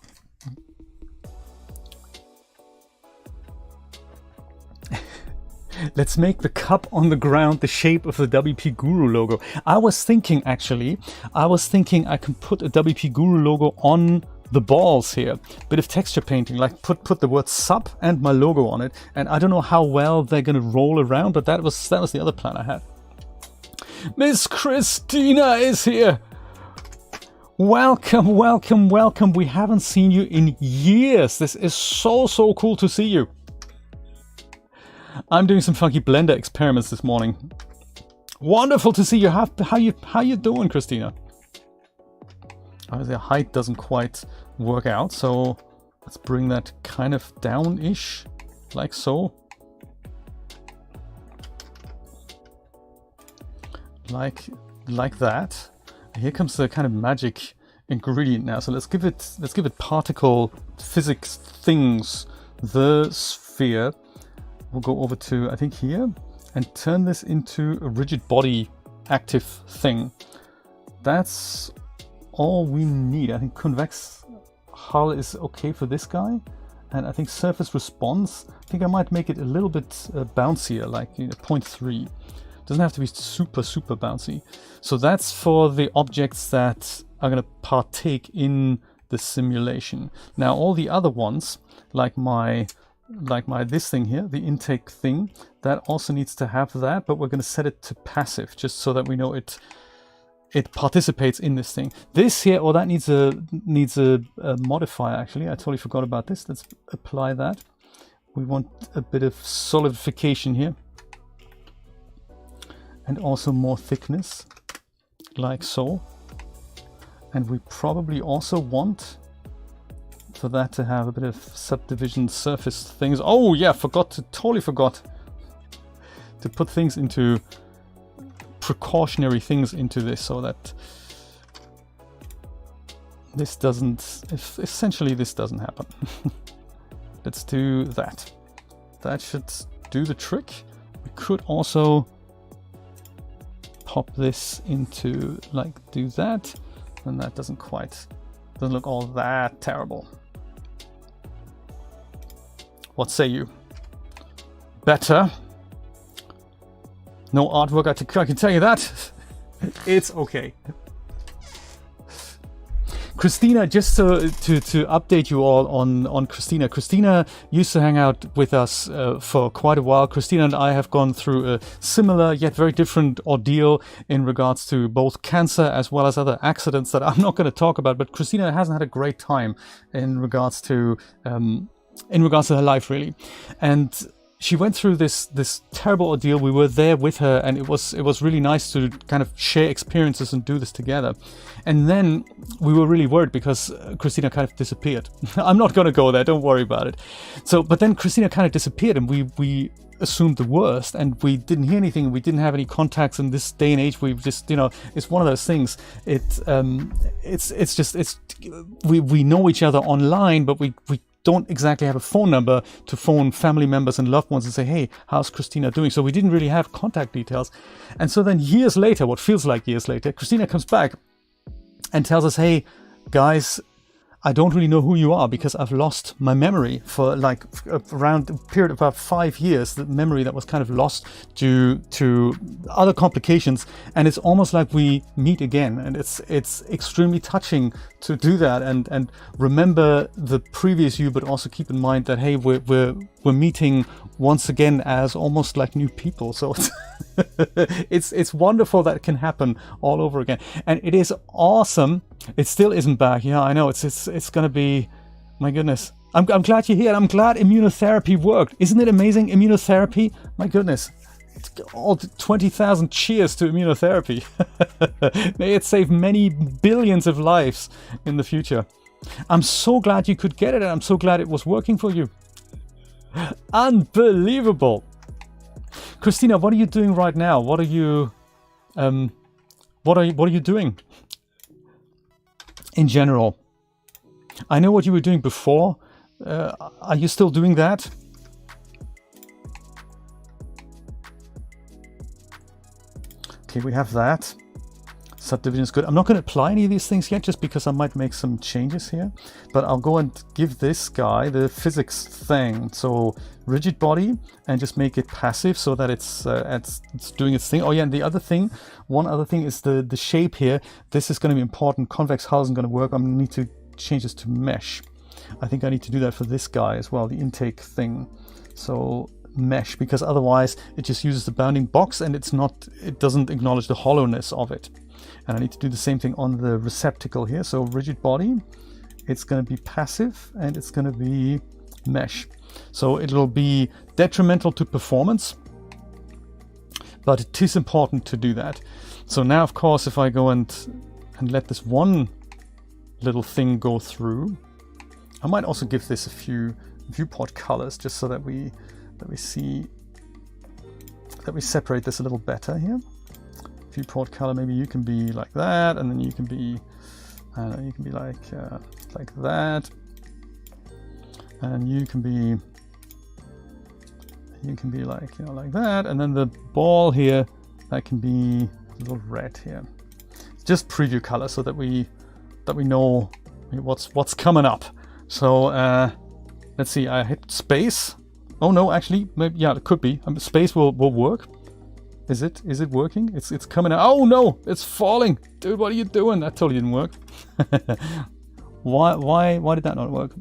Let's make the cup on the ground the shape of the WP Guru logo. I was thinking I can put a WP Guru logo on the balls here. Bit of texture painting, like put the word sub and my logo on it. And I don't know how well they're gonna roll around, but that was the other plan I had. Miss Christina is here. Welcome, welcome, welcome. We haven't seen you in years. This is so cool to see you. I'm doing some funky Blender experiments this morning. Wonderful to see you. How you doing, Christina? The height doesn't quite work out, so let's bring that kind of down-ish, like so. Like that. Here comes the kind of magic ingredient now. So let's give it particle physics things. The sphere. We'll go over to, I think, here, and turn this into a rigid body active thing. That's all we need. I think convex hull is okay for this guy, and I think surface response, I think I might make it a little bit bouncier, like 0.3. Doesn't have to be super bouncy. So that's for the objects that are going to partake in the simulation. Now all the other ones, like my this thing here, the intake thing, that also needs to have that, but we're going to set it to passive just so that we know it participates in this thing. This here, that needs a modifier actually. I totally forgot about this. Let's apply that. We want a bit of solidification here. And also more thickness, like so. And we probably also want for that to have a bit of subdivision surface things. Oh yeah, totally forgot to put things into precautionary things into this, so that this doesn't, essentially this doesn't happen. Let's do that. That should do the trick. We could also pop this into, like, do that, and that doesn't look all that terrible. What say you? Better? No artwork, I can tell you that. It's okay. Christina, just to update you all on Christina. Christina used to hang out with us for quite a while. Christina and I have gone through a similar yet very different ordeal in regards to both cancer as well as other accidents that I'm not going to talk about. But Christina hasn't had a great time in regards to her life, really. And she went through this terrible ordeal. We were there with her, and it was really nice to kind of share experiences and do this together. And then we were really worried because Christina kind of disappeared. I'm not going to go there, don't worry about it. But then Christina kind of disappeared, and we assumed the worst, and we didn't hear anything. We didn't have any contacts in this day and age. We've just, it's one of those things. We know each other online, but we don't exactly have a phone number to phone family members and loved ones and say, hey, how's Christina doing? So we didn't really have contact details. And so then years later, what feels like years later, Christina comes back and tells us, hey, guys, I don't really know who you are because I've lost my memory for like around a period of about 5 years, the memory that was kind of lost due to other complications. And it's almost like we meet again. And it's extremely touching to do that and remember the previous you, but also keep in mind that, hey, we're meeting once again as almost like new people. So it's wonderful that it can happen all over again. And it is awesome. It still isn't back. Yeah, I know. It's going to be, my goodness. I'm glad you're here, and I'm glad immunotherapy worked. Isn't it amazing? Immunotherapy? My goodness. All 20,000 cheers to immunotherapy. May it save many billions of lives in the future. I'm so glad you could get it, and I'm so glad it was working for you. Unbelievable. Christina, what are you doing right now? What are you doing in general? I know what you were doing before. Are you still doing that? Okay, we have that. Subdivision is good. I'm not going to apply any of these things yet, just because I might make some changes here. But I'll go and give this guy the physics thing. So rigid body, and just make it passive so that it's doing its thing. Oh yeah, and one other thing is the shape here. This is going to be important. Convex hull isn't going to work. I'm going to need to change this to mesh. I think I need to do that for this guy as well, the intake thing. So mesh, because otherwise it just uses the bounding box and it doesn't acknowledge the hollowness of it. And I need to do the same thing on the receptacle here. So rigid body, it's going to be passive, and it's going to be mesh. So it'll be detrimental to performance, but it is important to do that. So now, of course, if I go and let this one little thing go through. I might also give this a few viewport colors just so that we see that we separate this a little better here. Viewport color, maybe you can be like that, and then you can be, I don't know, you can be like that, and you can be like, you know, like that, and then the ball here, that can be a little red here. Just preview color so that we know what's coming up. So let's see, I hit space. Oh no, actually, maybe, yeah, it could be. Space will work. Is it working? It's coming out. Oh no, it's falling. Dude, what are you doing? That totally didn't work. Why did that not work?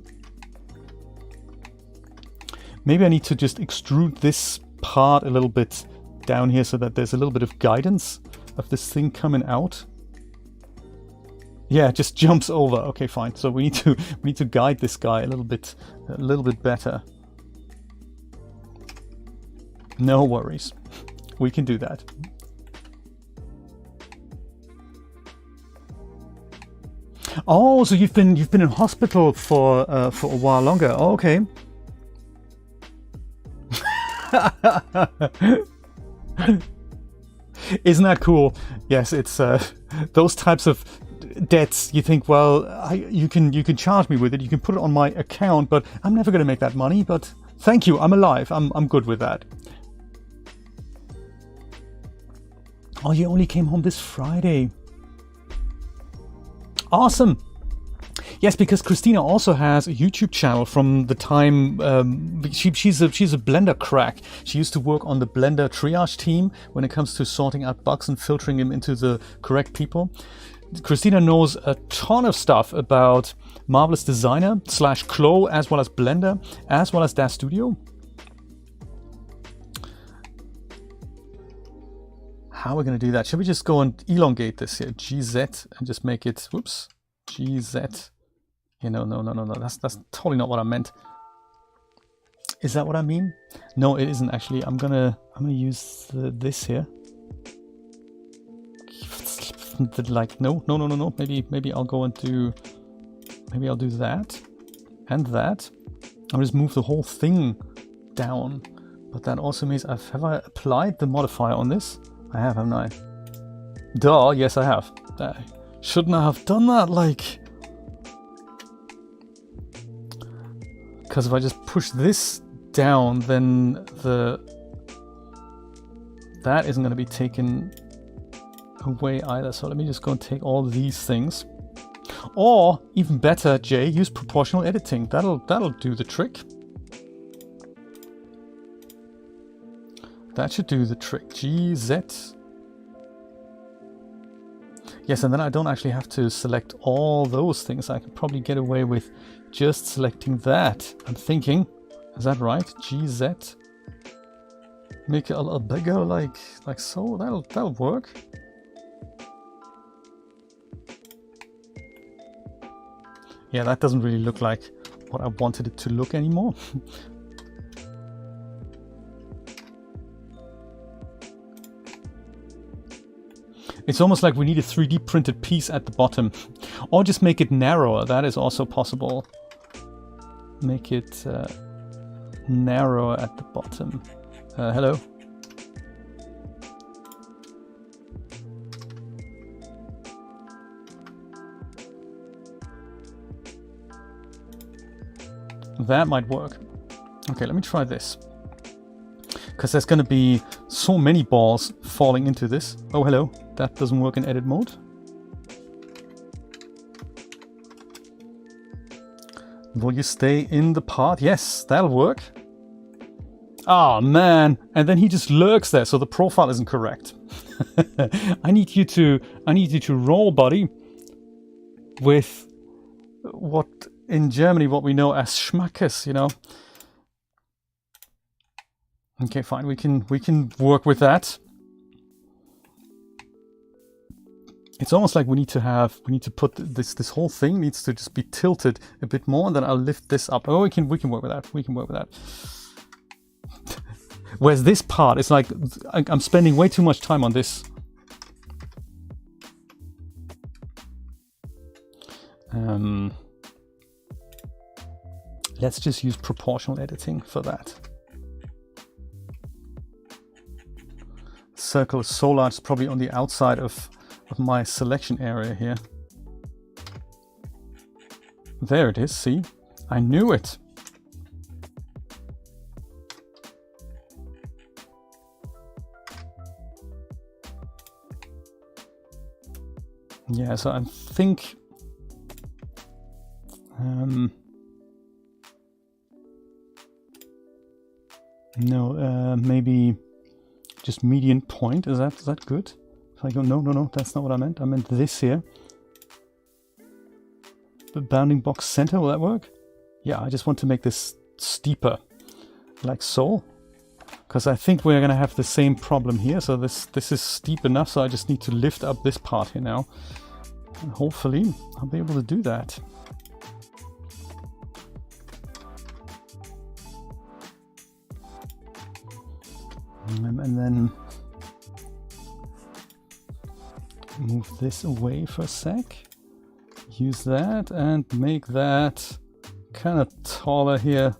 Maybe I need to just extrude this part a little bit down here so that there's a little bit of guidance of this thing coming out. Yeah, it just jumps over. Okay, fine. So we need to guide this guy a little bit better. No worries. We can do that. Oh, so you've been in hospital for a while longer. Oh, okay. Isn't that cool? Yes, it's those types of debts. You think, well, you can charge me with it. You can put it on my account, but I'm never going to make that money. But thank you. I'm alive. I'm good with that. Oh, you only came home this Friday. Awesome. Yes, because Christina also has a YouTube channel from the time she's a Blender crack. She used to work on the Blender triage team when it comes to sorting out bugs and filtering them into the correct people. Christina knows a ton of stuff about Marvelous Designer / Clo, as well as Blender, as well as DAZ Studio. How are we going to do that? Should we just go and elongate this here? GZ and just make it, whoops, GZ. You know, no. That's totally not what I meant. Is that what I mean? No, it isn't actually. I'm gonna use this here. Like no. Maybe I'll go and do. Maybe I'll do that and that. I'll just move the whole thing down. But that also means have I applied the modifier on this? I have, haven't I? Duh, yes I have. Shouldn't I have done that? Like, because if I just push this down, then that isn't going to be taken away either. So let me just go and take all these things. Or even better, Jay, use proportional editing. That'll do the trick. That should do the trick. GZ. Yes, and then I don't actually have to select all those things. I could probably get away with just selecting that. I'm thinking, is that right? GZ. Make it a little bigger, like so. That'll work. Yeah, that doesn't really look like what I wanted it to look anymore. It's almost like we need a 3D printed piece at the bottom. Or just make it narrower. That is also possible. Make it narrower at the bottom. Hello? That might work. Okay, let me try this. Because there's going to be so many balls falling into this. Oh, hello. That doesn't work in edit mode. Will you stay in the part? Yes, that'll work. Ah, man. And then he just lurks there, so the profile isn't correct. I need you to roll, buddy, with what in Germany what we know as Schmackes, you know. Okay, fine. We can work with that. It's almost like we need to put this whole thing needs to just be tilted a bit more, and then I'll lift this up. Oh, we can work with that. We can work with that. Whereas this part, it's like I'm spending way too much time on this. Let's just use proportional editing for that. Circle is so large, it's probably on the outside of my selection area here. There it is, see? I knew it. Yeah, so I think no, maybe just median point. Is that good? If I go, no, that's not what I meant. I meant this here. The bounding box center, will that work? Yeah, I just want to make this steeper, like so. Because I think we're going to have the same problem here. So this is steep enough, so I just need to lift up this part here now. And hopefully I'll be able to do that. And then move this away for a sec. Use that and make that kind of taller here.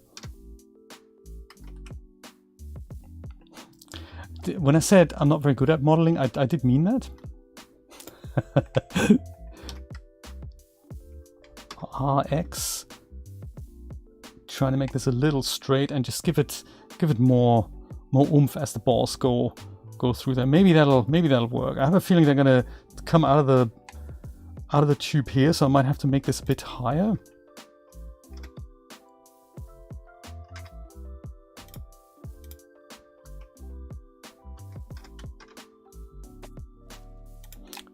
When I said I'm not very good at modeling, I did mean that. RX. Trying to make this a little straight and just give it more oomph as the balls go through there. Maybe that'll work. I have a feeling they're gonna come out of the tube here, so I might have to make this a bit higher.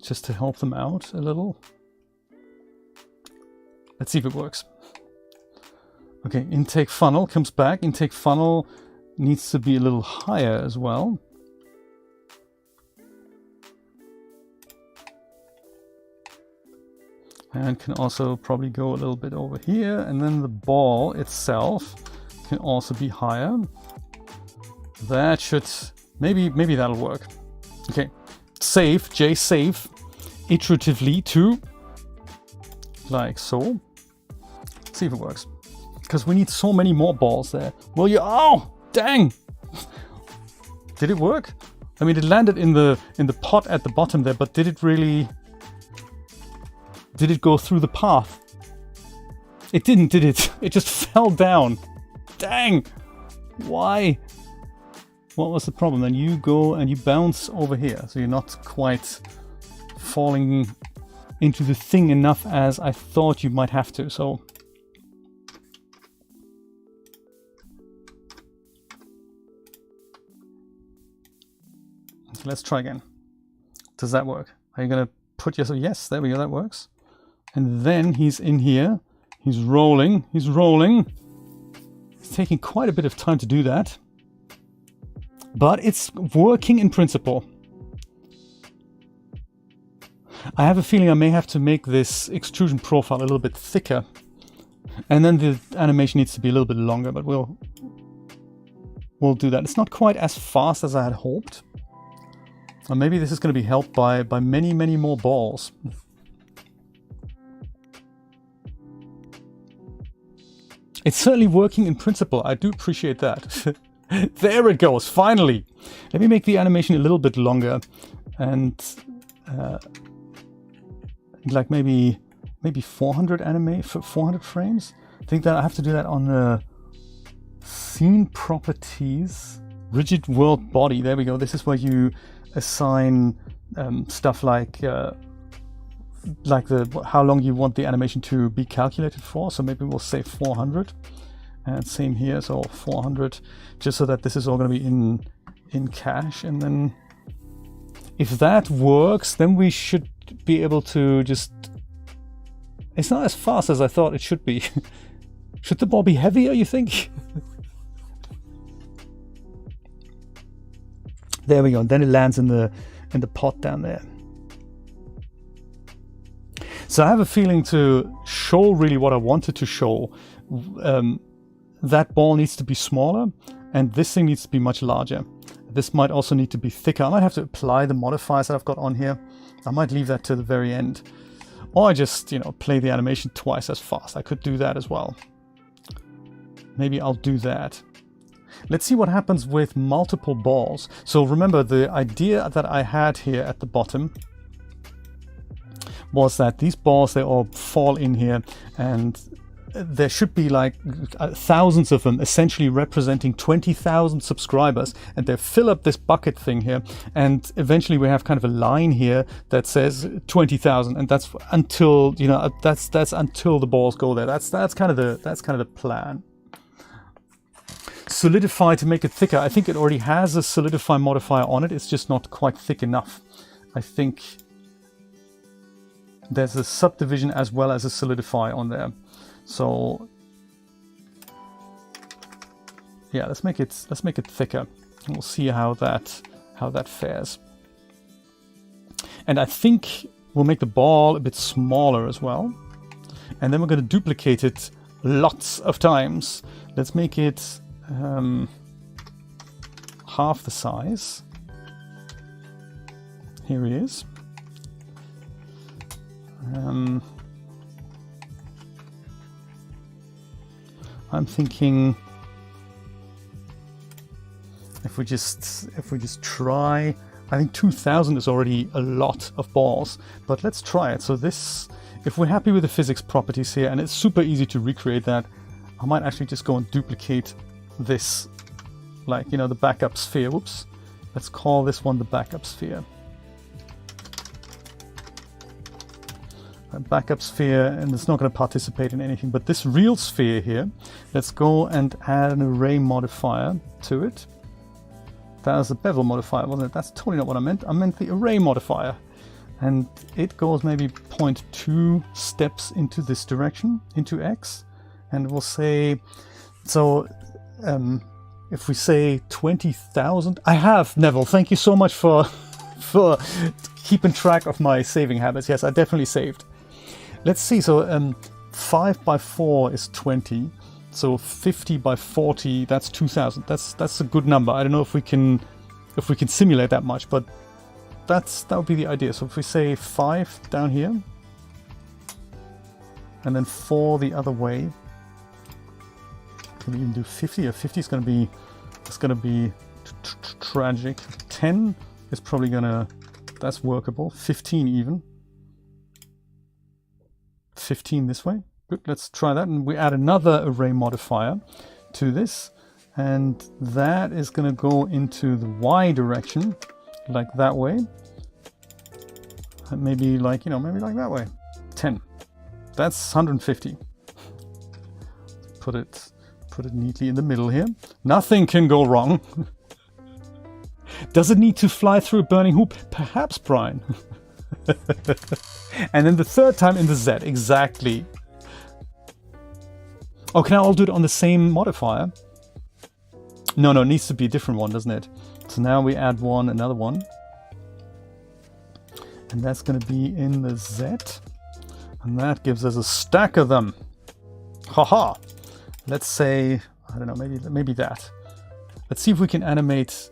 Just to help them out a little. Let's see if it works. Okay, intake funnel comes back. Intake funnel needs to be a little higher as well. And can also probably go a little bit over here. And then the ball itself can also be higher. That should, maybe that'll work. Okay, save, J save, iteratively to, like so. Let's see if it works. Because we need so many more balls there. Will you, oh, dang. Did it work? I mean, it landed in the pot at the bottom there, but did it really, did it go through the path? It didn't, did it? It just fell down. Dang. Why? What was the problem? Then you go and you bounce over here. So you're not quite falling into the thing enough as I thought you might have to. So let's try again. Does that work? Are you going to put yourself? Yes, there we go. That works. And then he's in here. He's rolling. He's rolling. It's taking quite a bit of time to do that. But it's working in principle. I have a feeling I may have to make this extrusion profile a little bit thicker. And then the animation needs to be a little bit longer, but we'll do that. It's not quite as fast as I had hoped. Or maybe this is going to be helped by many, many more balls. It's certainly working in principle. I do appreciate that. There it goes, finally. Let me make the animation a little bit longer. And like maybe 400 400 frames. I think that I have to do that on the scene properties, rigid world body. There we go. This is where you assign stuff like how long you want the animation to be calculated for. So maybe we'll say 400, and same here. So 400, just so that this is all going to be in cache. And then if that works, then we should be able to just. It's not as fast as I thought it should be. Should the ball be heavier, you think? There we go. And then it lands in the pot down there. So I have a feeling to show really what I wanted to show. That ball needs to be smaller, and this thing needs to be much larger. This might also need to be thicker. I might have to apply the modifiers that I've got on here. I might leave that to the very end. Or I just, you know, play the animation twice as fast. I could do that as well. Maybe I'll do that. Let's see what happens with multiple balls. So remember, the idea that I had here at the bottom was that these balls, they all fall in here, and there should be like thousands of them, essentially representing 20,000 subscribers, and they fill up this bucket thing here, and eventually we have kind of a line here that says 20,000, and that's until, you know, that's until the balls go there. That's kind of the plan. Solidify to make it thicker. I think it already has a solidify modifier on it. It's just not quite thick enough. I think there's a subdivision as well as a solidify on there. So yeah, let's make it thicker. And we'll see how that fares. And I think we'll make the ball a bit smaller as well. And then we're going to duplicate it lots of times. Let's make it half the size. Here it is. I'm thinking if we just try, I think 2000 is already a lot of balls, but let's try it. So this, if we're happy with the physics properties here, and it's super easy to recreate that, I might actually just go and duplicate this, like, you know, the backup sphere. Whoops. Let's call this one the backup sphere. A backup sphere, and it's not going to participate in anything, but this real sphere here, let's go and add an array modifier to it. That was a bevel modifier, wasn't it? That's totally not what I meant. I meant the array modifier. And it goes maybe 0.2 steps into this direction, into X. And we'll say, so if we say 20,000, I have, Neville, thank you so much for keeping track of my saving habits. Yes, I definitely saved. Let's see, so 5 by 4 is 20, so 50 by 40, that's 2000. That's a good number. I don't know if we can simulate that much, but that would be the idea. So if we say 5 down here, and then 4 the other way, can we even do 50? Or 50 is going to be tragic. 10 is probably gonna, that's workable. 15 even. 15 this way. Good, let's try that, and we add another array modifier to this, and that is going to go into the Y direction, like that way, and maybe like, you know, maybe like that way. 10. That's 150. Put it neatly in the middle here. Nothing can go wrong. Does it need to fly through a burning hoop? Perhaps, Brian. And then the third time in the Z, exactly. Oh, can I all do it on the same modifier? No, it needs to be a different one, doesn't it? So now we add one, another one. And that's going to be in the Z. And that gives us a stack of them. Haha! Let's say, I don't know, maybe that. Let's see if we can animate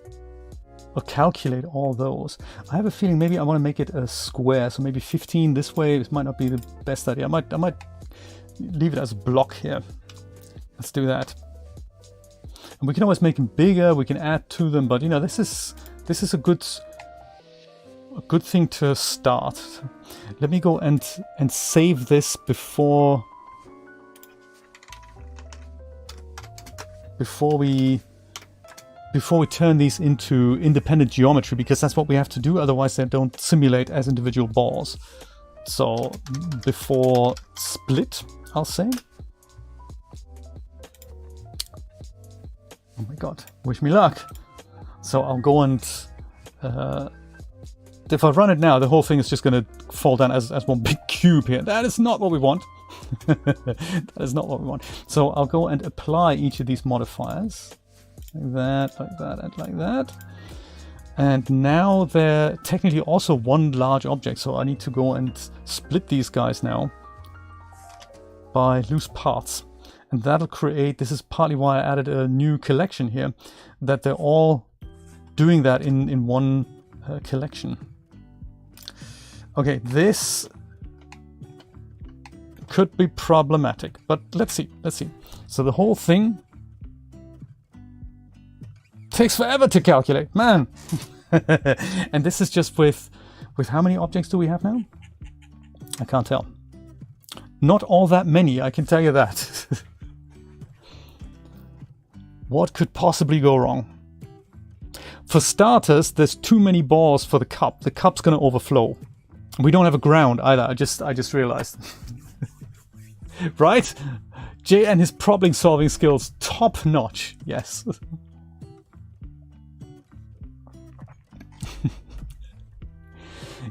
or calculate all those. I have a feeling maybe I want to make it a square, so maybe 15 this way. This might not be the best idea. I might leave it as a block here. Let's do that. And we can always make them bigger. We can add to them, but you know, this is a good thing to start. Let me go and save this before we turn these into independent geometry, because that's what we have to do, otherwise they don't simulate as individual balls. So before split, I'll say. Oh my god, wish me luck. So I'll go and if I run it now, the whole thing is just going to fall down as one big cube here. That is not what we want. That is not what we want. So I'll go and apply each of these modifiers. Like that, and like that. And now they're technically also one large object, so I need to go and split these guys now by loose parts. And that'll create, this is partly why I added a new collection here, that they're all doing that in one collection. Okay, this could be problematic. But let's see. So the whole thing takes forever to calculate, man. And this is just with how many objects do we have now? I can't tell. Not all that many, I can tell you that. What could possibly go wrong? For starters, there's too many balls for the cup. The cup's gonna overflow. We don't have a ground either. I just realized. Right? Jay and his problem solving skills, top notch. Yes.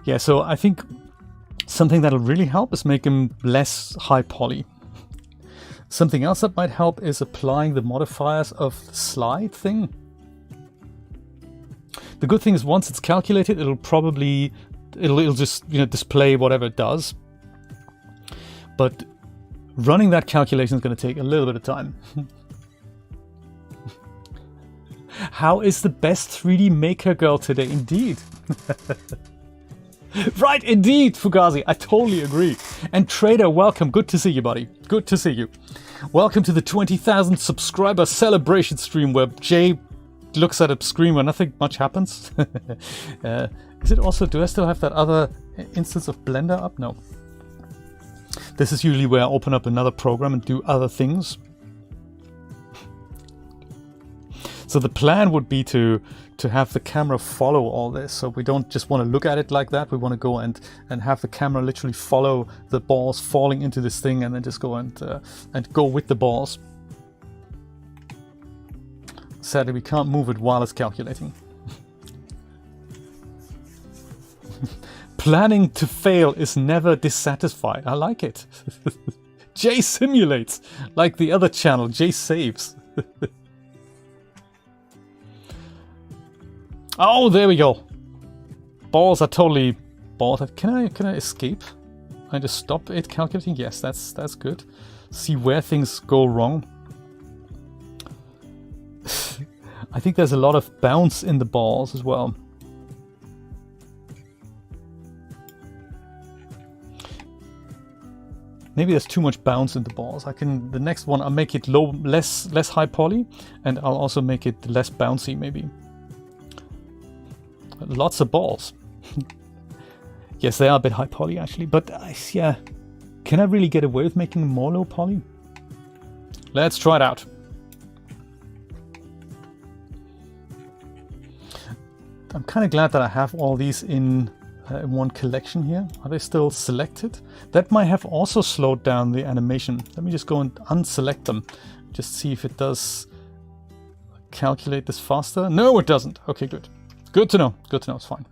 Yeah, so I think something that'll really help is make him less high poly. Something else that might help is applying the modifiers of the slide thing. The good thing is once it's calculated, it'll just, you know, display whatever it does. But running that calculation is going to take a little bit of time. How is the best 3D maker girl today? Indeed. Right, indeed, Fugazi. I totally agree. And Trader, welcome. Good to see you, buddy. Good to see you. Welcome to the 20,000 subscriber celebration stream where Jay looks at a screen where nothing much happens. Is it also, do I still have that other instance of Blender up? No. This is usually where I open up another program and do other things. So the plan would be to have the camera follow all this. So we don't just want to look at it like that. We want to go and have the camera literally follow the balls falling into this thing and then just go and go with the balls. Sadly, we can't move it while it's calculating. Planning to fail is never dissatisfied. I like it. Jay simulates, like the other channel, Jay saves. Oh, there we go. Balls are totally balls. Can I escape? Can I just stop it calculating? Yes, that's good. See where things go wrong. I think there's a lot of bounce in the balls as well. Maybe there's too much bounce in the balls. The next one I'll make it less high poly, and I'll also make it less bouncy maybe. Lots of balls. Yes, they are a bit high poly actually, but yeah. Can I really get away with making them more low poly? Let's try it out. I'm kind of glad that I have all these in one collection here. Are they still selected? That might have also slowed down the animation. Let me just go and unselect them. Just see if it does calculate this faster. No, it doesn't. Okay, good. Good to know. Good to know. It's fine.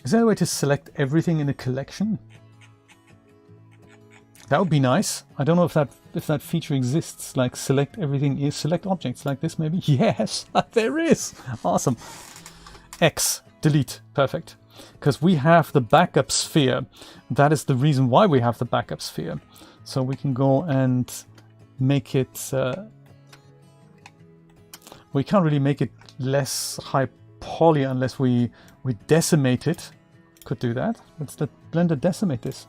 Is there a way to select everything in a collection? That would be nice. I don't know if that feature exists. Like select everything, select objects like this maybe. Yes, there is. Awesome. X, delete. Perfect. Because we have the backup sphere. That is the reason why we have the backup sphere. So we can go and make it. We can't really make it less high poly unless we decimate it. Could do that. Let's let Blender decimate this.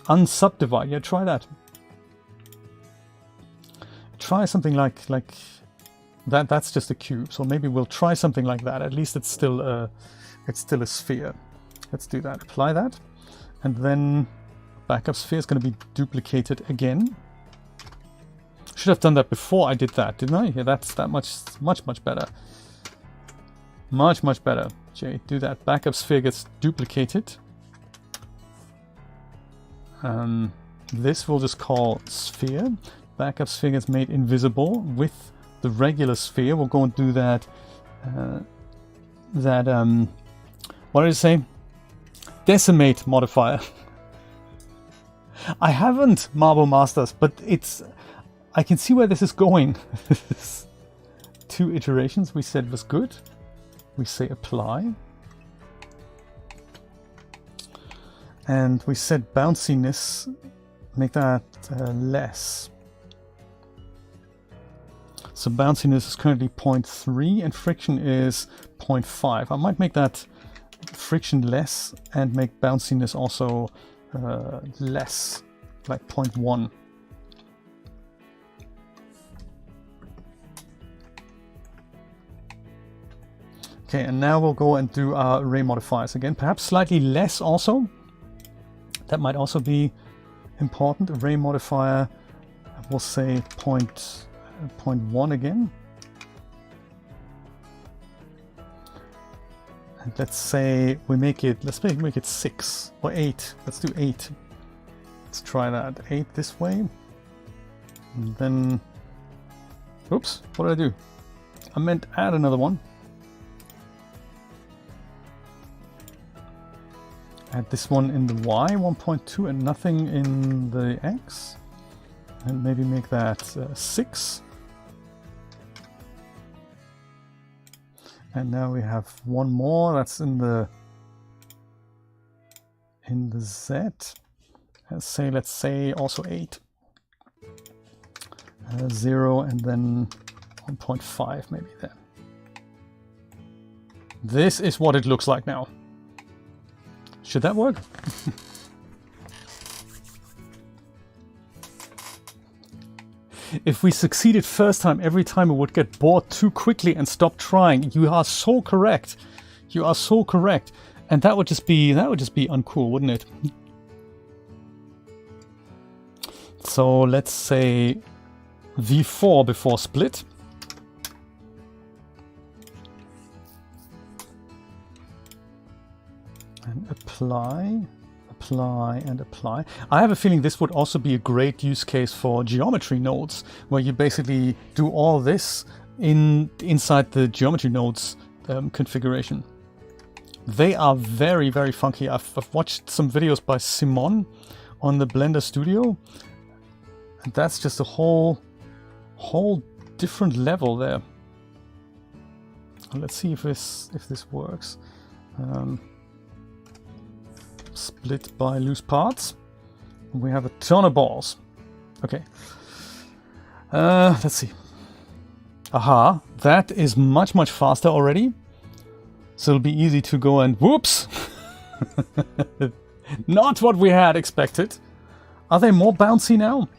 Unsubdivide. Yeah, try that. Try something like that. That's just a cube. So maybe we'll try something like that. At least it's still a sphere. Let's do that. Apply that, and then backup sphere is going to be duplicated again. Should have done that before I did that, didn't I? Yeah, that's that much better. Much better. Jay, do that. Backup sphere gets duplicated. This we'll just call sphere. Backup sphere gets made invisible with the regular sphere. We'll go and do that. What did it say? Decimate modifier. I haven't Marble Masters, but I can see where this is going. 2 iterations we said was good. We say apply. And we said bounciness, make that less. So bounciness is currently 0.3 and friction is 0.5. I might make that friction less and make bounciness also less, like 0.1. Okay, and now we'll go and do our array modifiers again. Perhaps slightly less also. That might also be important. Array modifier, we'll say 0.1 again. And let's say we make it, let's make it 6 or 8. Let's do 8. Let's try that. 8 this way. And then, oops, what did I do? I meant add another one. Add this one in the Y, 1.2, and nothing in the X. And maybe make that 6. And now we have one more, that's in the Z. Let's say also 8. 0 and then 1.5 maybe there. This is what it looks like now. Should that work? If we succeeded first time, every time we would get bored too quickly and stop trying. You are so correct. You are so correct. And that would just be uncool, wouldn't it? So let's say V4 before split. And apply, and apply. I have a feeling this would also be a great use case for geometry nodes, where you basically do all this inside the geometry nodes configuration. They are very, very funky. I've watched some videos by Simon on the Blender Studio, and that's just a whole different level there. Let's see if this works. Split by loose parts. We have a ton of balls. Okay. Let's see. Aha, that is much faster already. So it'll be easy to go and whoops. Not what we had expected. Are they more bouncy now?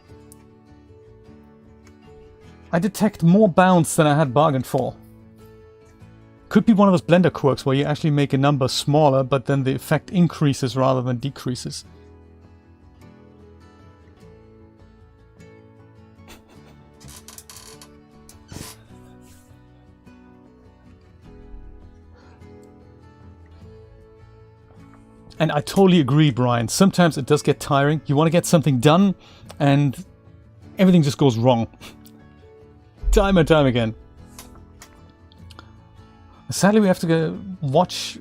I detect more bounce than I had bargained for. Could be one of those Blender quirks where you actually make a number smaller, but then the effect increases rather than decreases. And I totally agree, Brian. Sometimes it does get tiring. You want to get something done, and everything just goes wrong. Time and time again. Sadly, we have to go watch.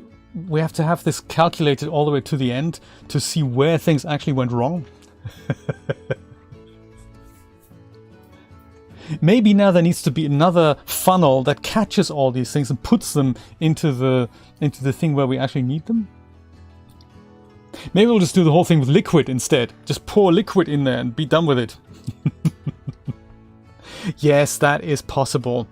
We have to have this calculated all the way to the end to see where things actually went wrong. Maybe now there needs to be another funnel that catches all these things and puts them into the thing where we actually need them. Maybe we'll just do the whole thing with liquid instead. Just pour liquid in there and be done with it. Yes, that is possible.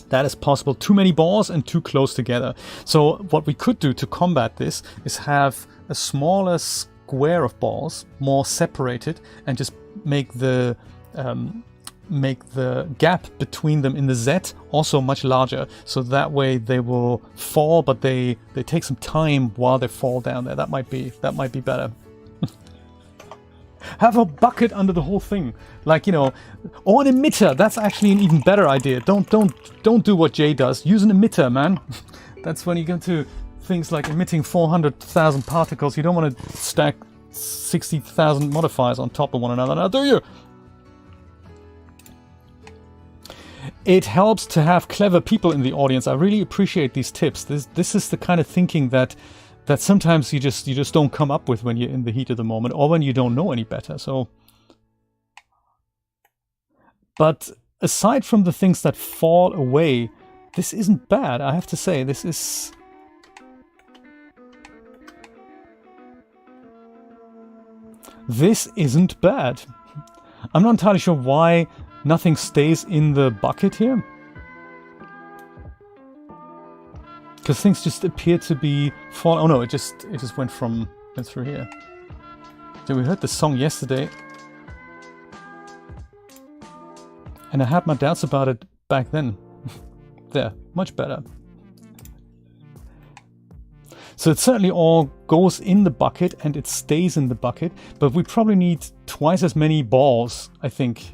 That is possible. Too many balls and too close together. So what we could do to combat this is have a smaller square of balls, more separated, and just make the gap between them in the Z also much larger. So that way they will fall, but they take some time while they fall down there. That might be better. Have a bucket under the whole thing, like, you know, or an emitter. That's actually an even better idea. Don't do what Jay does. Use an emitter, man. That's when you go to things like emitting 400,000 particles. You don't want to stack 60,000 modifiers on top of one another, now do you? It helps to have clever people in the audience. I really appreciate these tips. This is the kind of thinking that sometimes you just don't come up with when you're in the heat of the moment, or when you don't know any better. So, but aside from the things that fall away, this isn't bad. I have to say, this isn't bad. I'm not entirely sure why nothing stays in the bucket here. Because things just appear to be falling. Oh no, it just went through here. So we heard the song yesterday. And I had my doubts about it back then. There, much better. So it certainly all goes in the bucket and it stays in the bucket, but we probably need twice as many balls, I think.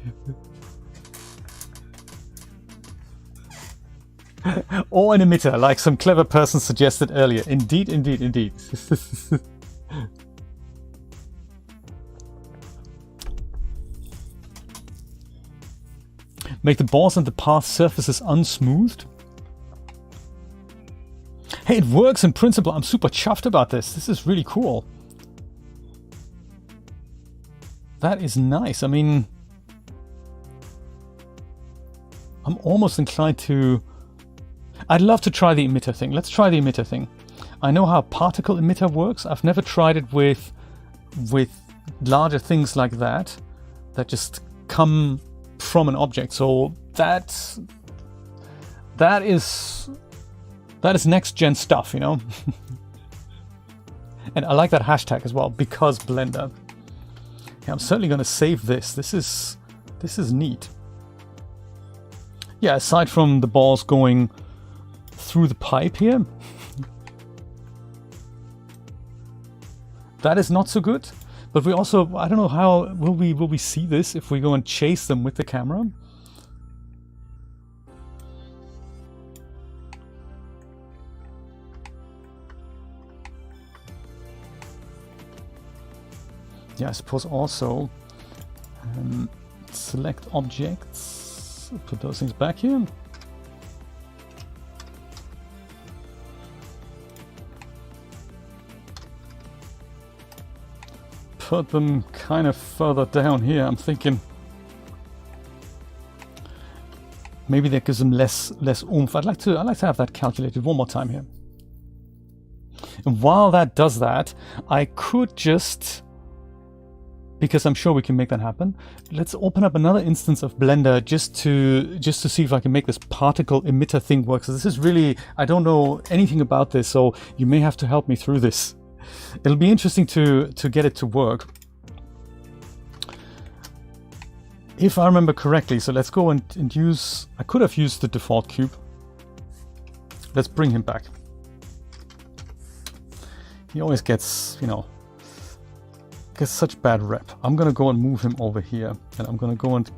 Or an emitter, like some clever person suggested earlier. Indeed, indeed, indeed. Make the balls and the path surfaces unsmoothed. Hey, it works in principle. I'm super chuffed about this. This is really cool. That is nice. I mean, I'm almost inclined to... I'd love to try the emitter thing. Let's try the emitter thing. I know how a particle emitter works. I've never tried it with larger things like that just come from an object. So that is next gen stuff, you know. And I like that hashtag as well, because Blender. Yeah, I'm certainly going to save this. This is neat. Yeah, aside from the balls going through the pipe here, that is not so good. But we also, I don't know how will we see this if we go and chase them with the camera. Yeah, I suppose also select objects, put those things back here. Put them kind of further down here. I'm thinking maybe that gives them less oomph. I'd like to have that calculated one more time here. And while that does that, I could just, because I'm sure we can make that happen, let's open up another instance of Blender just to see if I can make this particle emitter thing work. So this is really, I don't know anything about this, so you may have to help me through this. It'll be interesting to get it to work. If I remember correctly, so let's go and use, I could have used the default cube. Let's bring him back. He always gets, you know, gets such bad rep. I'm gonna go and move him over here, and I'm gonna go and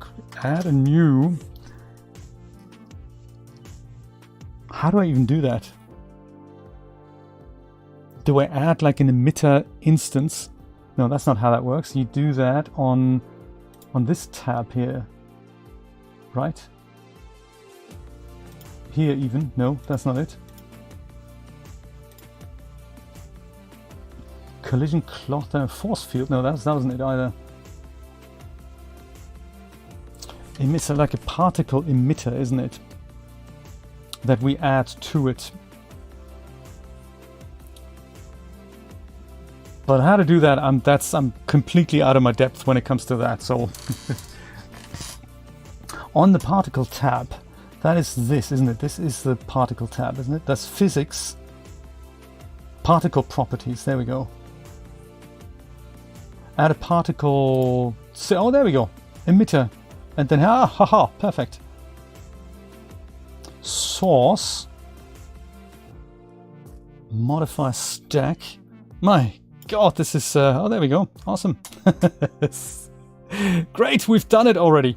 add a new, how do I even do that? Do I add like an emitter instance? No, that's not how that works. You do that on this tab here, right? Here even, no, that's not it. Collision cloth and force field, no, that wasn't it either. Emitter, like a particle emitter, isn't it? That we add to it. But how to do that, I'm completely out of my depth when it comes to that. So on the particle tab, that is this, isn't it? This is the particle tab, isn't it? That's physics, particle properties. There we go. Add a particle. Oh, there we go. Emitter, and then perfect. Source. Modifier stack. My God, this is, oh, there we go. Awesome. Great, we've done it already.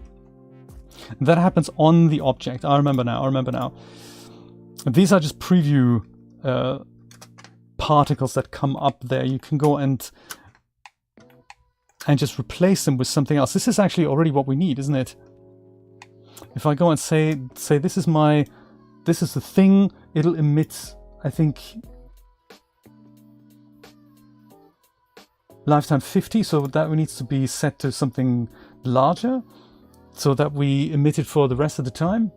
That happens on the object. I remember now. These are just preview particles that come up there. You can go and just replace them with something else. This is actually already what we need, isn't it? If I go and say this is the thing, it'll emit, I think, lifetime 50, so that needs to be set to something larger so that we emit it for the rest of the time.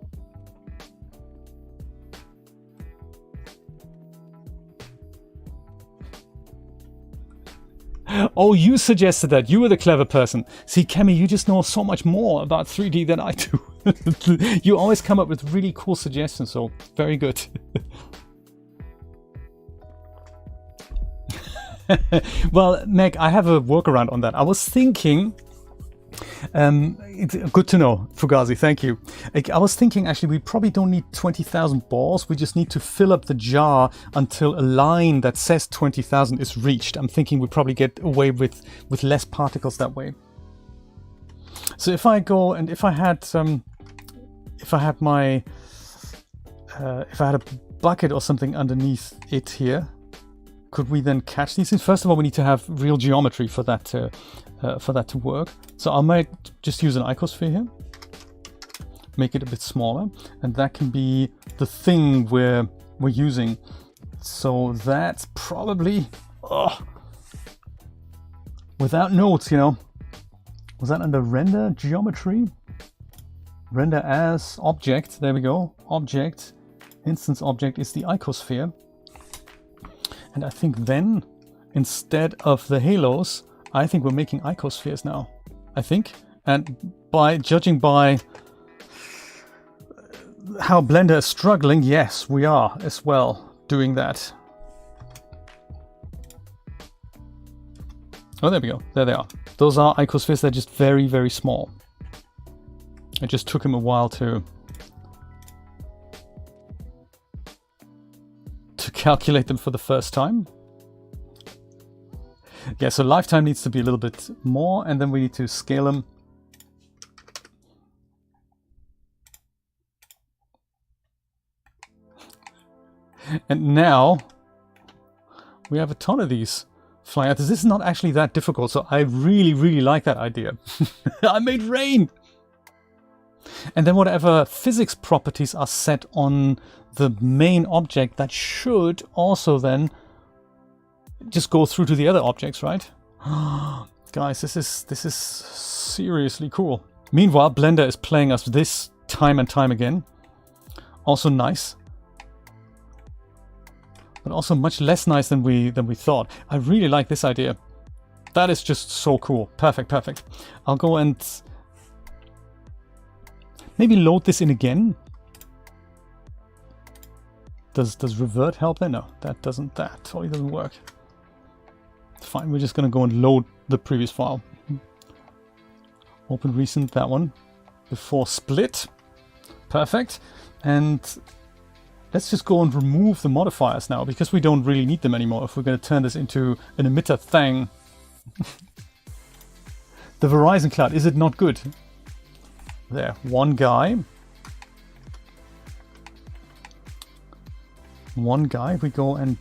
Oh, you suggested that. You were the clever person. See, Kemi, you just know so much more about 3D than I do. You always come up with really cool suggestions, so very good. Well, Meg, I have a workaround on that. I was thinking... it's good to know, Fugazi, thank you. I was thinking actually we probably don't need 20,000 balls, we just need to fill up the jar until a line that says 20,000 is reached. I'm thinking we probably get away with less particles that way. So if I go and if I had my if I had a bucket or something underneath it here, could we then catch these things? First of all, we need to have real geometry for that to work. So I might just use an icosphere here, make it a bit smaller, and that can be the thing we're using. So that's probably without notes, you know. Was that under render geometry? Render as object. There we go. Object, instance object is the icosphere. And I think then, instead of the halos, I think we're making icospheres now. I think. And judging by how Blender is struggling, yes, we are as well doing that. Oh, there we go. There they are. Those are icospheres. They're just very, very small. It just took him a while to calculate them for the first time. Yeah, so lifetime needs to be a little bit more, and then we need to scale them. And now we have a ton of these flying out. This is not actually that difficult, so I really, really like that idea. I made rain! And then whatever physics properties are set on the main object, that should also then just go through to the other objects, right? Guys, this is seriously cool. Meanwhile, Blender is playing us this time and time again. Also nice. But also much less nice than we thought. I really like this idea. That is just so cool. Perfect, perfect. I'll go and maybe load this in again. Does revert help there? No, that totally doesn't work. Fine, we're just gonna go and load the previous file. Open recent, that one. Before split. Perfect. And let's just go and remove the modifiers now, because we don't really need them anymore if we're gonna turn this into an emitter thing. The Verizon Cloud, is it not good? There, one guy. One guy, we go and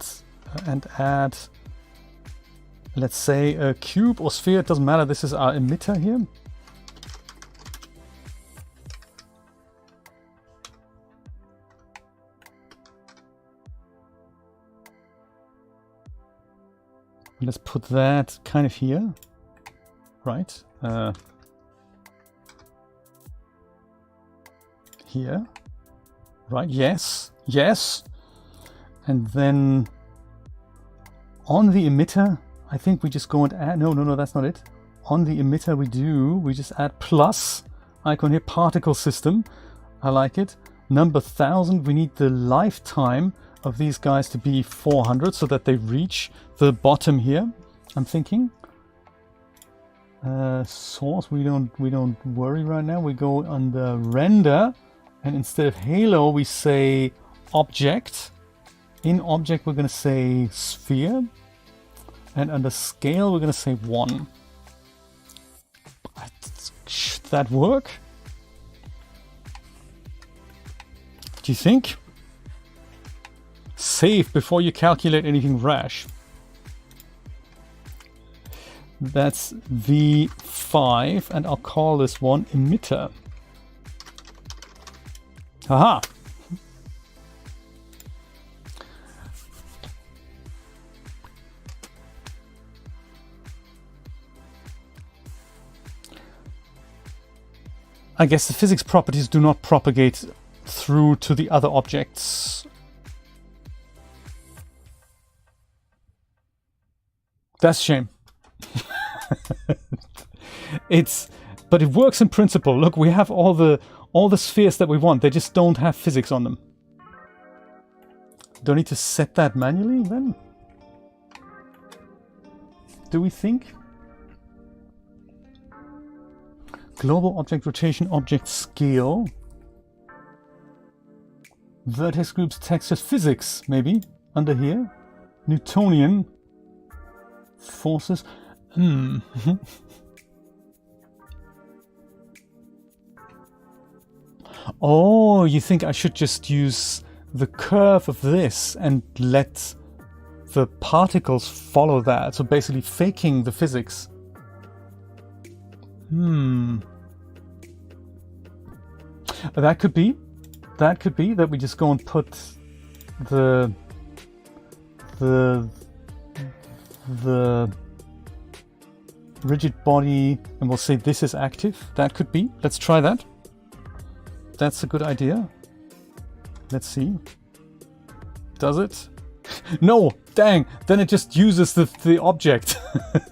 add, let's say, a cube or sphere, it doesn't matter, this is our emitter here. Let's put that kind of here, right? Here, right? Yes, yes. And then on the emitter, I think we just go and add, no, that's not it. On the emitter we just add plus icon here, particle system. I like it. Number 1000, we need the lifetime of these guys to be 400 so that they reach the bottom here, I'm thinking. Source, we don't worry right now. We go under render, and instead of halo we say object. In object we're going to say sphere, and under scale we're going to say 1. Should that work? Do you think? Save before you calculate anything rash. That's V5, and I'll call this one emitter. Haha! I guess the physics properties do not propagate through to the other objects. That's a shame. But it works in principle. Look, we have all the spheres that we want. They just don't have physics on them. Don't need to set that manually then? Do we think? Global object rotation, object scale. Vertex groups, textures, physics, maybe. Under here. Newtonian. Forces. Oh, you think I should just use the curve of this and let the particles follow that? So basically faking the physics. That could be. That could be that we just go and put the rigid body and we'll say this is active. That could be. Let's try that. That's a good idea. Let's see. Does it? No! Dang! Then it just uses the object.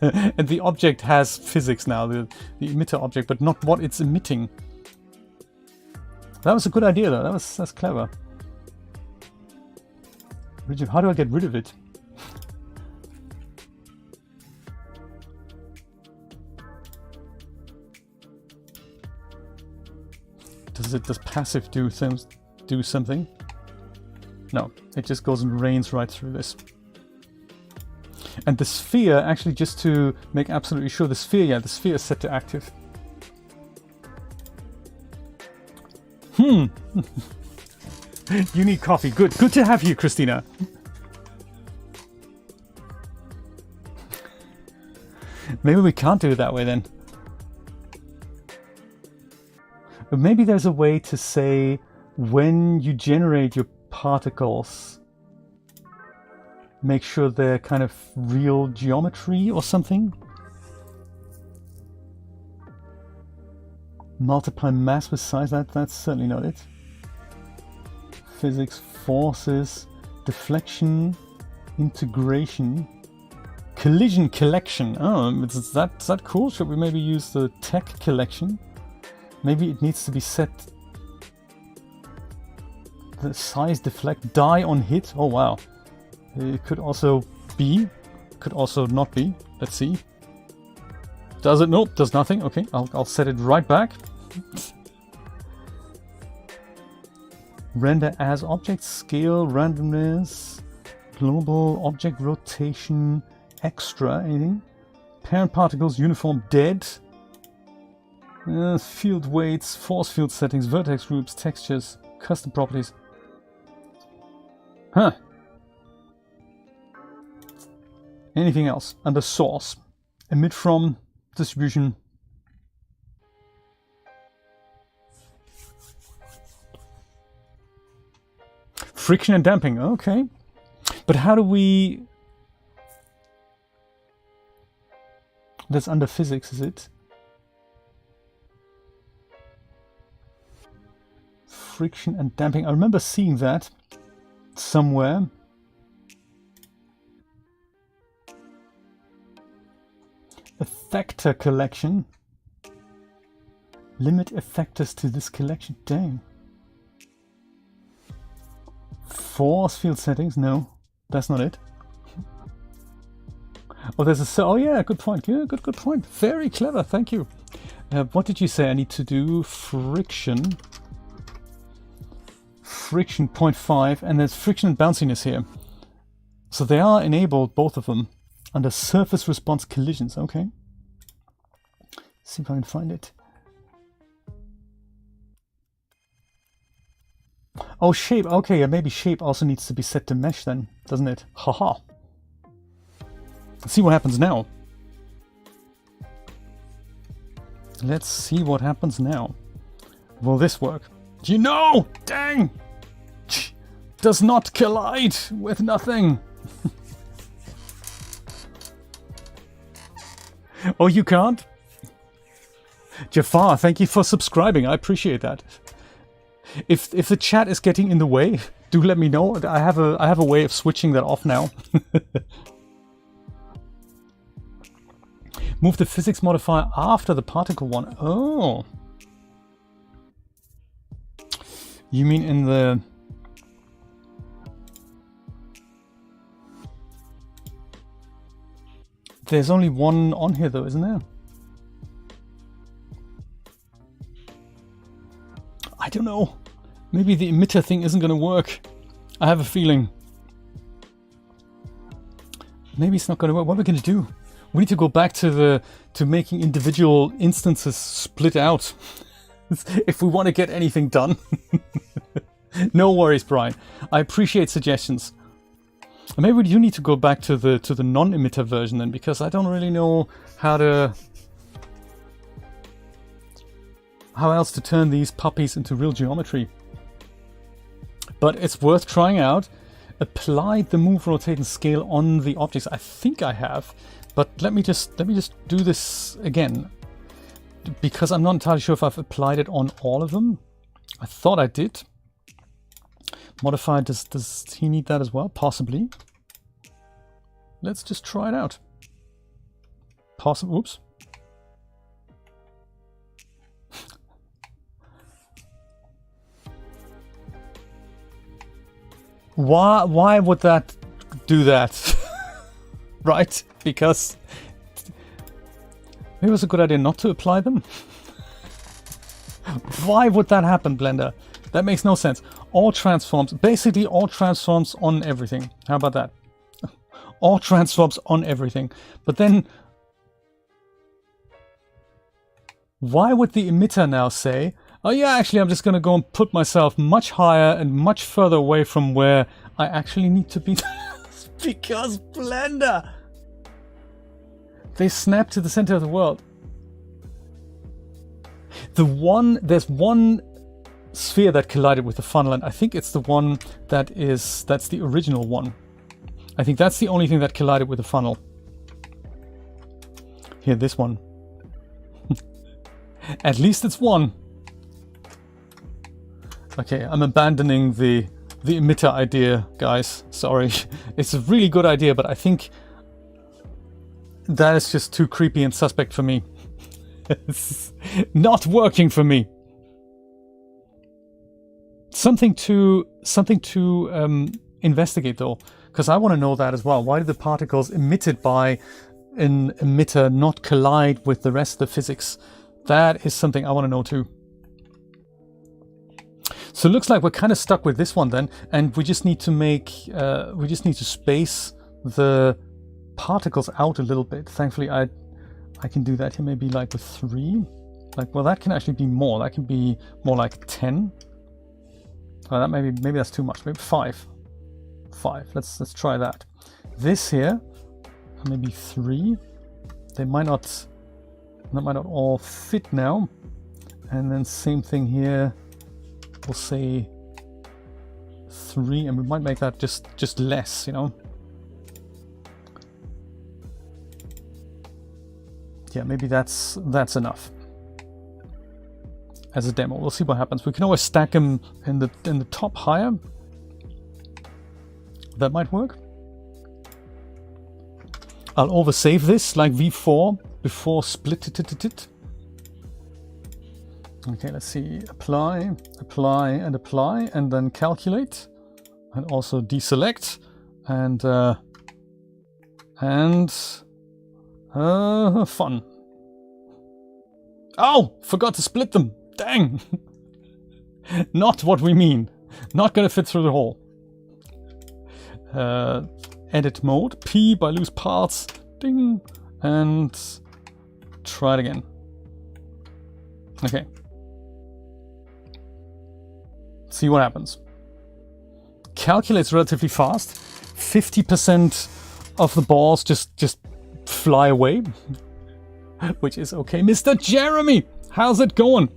And the object has physics now, the emitter object, but not what it's emitting. That was a good idea though. That's clever. How do I get rid of it? Does passive do something? No, it just goes and rains right through this. And the sphere, actually, just to make absolutely sure, the sphere is set to active. You need coffee. Good to have you, Christina. Maybe we can't do it that way then. But maybe there's a way to say when you generate your particles, make sure they're kind of real geometry or something. Multiply mass with size, that's certainly not it. Physics, forces, deflection, integration, collision collection. Oh, is that cool? Should we maybe use the tech collection? Maybe it needs to be set. The size, deflect, die on hit. Oh wow. It could also be, could also not be. Let's see. Does it? Nope, does nothing. Okay, I'll set it right back. Render as object, scale, randomness, global object rotation, extra, anything? Parent particles, uniform, dead. Field weights, force field settings, vertex groups, textures, custom properties. Huh. Anything else? Under source. Emit from, distribution. Friction and damping, okay. But how do we... That's under physics, is it? Friction and damping. I remember seeing that somewhere. Effector collection. Limit effectors to this collection. Dang. Force field settings. No, that's not it. Oh, there's a... Oh yeah, good point. Yeah, good point. Very clever. Thank you. What did you say I need to do? Friction. Friction 0.5, and there's friction and bounciness here. So they are enabled, both of them, under surface response collisions. Okay. Let's see if I can find it. Oh, shape. Okay, maybe shape also needs to be set to mesh then, doesn't it? Haha. Let's see what happens now. Let's see what happens now. Will this work? You know! Dang! Does not collide with nothing. Oh, you can't? Jafar, thank you for subscribing. I appreciate that. If the chat is getting in the way, do let me know. I have a way of switching that off now. Move the physics modifier after the particle one. Oh. You mean in the... There's only one on here though, isn't there? I don't know. Maybe the emitter thing isn't going to work. I have a feeling. Maybe it's not going to work. What are we going to do? We need to go back to making individual instances split out if we want to get anything done. No worries, Brian. I appreciate suggestions. Maybe we do need to go back to the non-emitter version then, because I don't really know how else to turn these puppies into real geometry. But it's worth trying out. Applied the move, rotate, and scale on the objects. I think I have, but let me just do this again, because I'm not entirely sure if I've applied it on all of them. I thought I did. Modifier, does he need that as well? Possibly. Let's just try it out. Oops. Why would that do that? Right? Because maybe it was a good idea not to apply them. Why would that happen, Blender? That makes no sense. All transforms, basically all transforms on everything. How about that? All transforms on everything. But then, why would the emitter now say, oh yeah, actually I'm just going to go and put myself much higher and much further away from where I actually need to be? Because Blender! They snap to the center of the world. There's one sphere that collided with the funnel, and I think it's the one that's the original one. I think that's the only thing that collided with the funnel. Here, this one. At least it's one. Okay, I'm abandoning the emitter idea, guys. Sorry. It's a really good idea, but I think that is just too creepy and suspect for me. It's not working for me. Something to investigate though, because I want to know that as well. Why do the particles emitted by an emitter not collide with the rest of the physics? That is something I want to know too. So it looks like we're kind of stuck with this one then, and we just need to space the particles out a little bit. Thankfully, I can do that here, maybe like with 3. Like, well, that can actually be more. That can be more like 10. Oh, that maybe that's too much. Maybe 5. 5. Let's try that. This here, maybe 3. They might not all fit now. And then same thing here. We'll say 3, and we might make that just less, you know. Yeah, maybe that's enough as a demo. We'll see what happens. We can always stack them in the top higher. That might work. I'll oversave this like V4 before split it. Okay, let's see. Apply, apply, and apply, and then calculate, and also deselect, and fun. Oh, forgot to split them. Dang. Not what we mean. Not gonna fit through the hole. Edit mode. P by loose parts. Ding. And try it again. Okay. See what happens. Calculates relatively fast. 50% of the balls just fly away, which is okay. Mr. Jeremy, how's it going?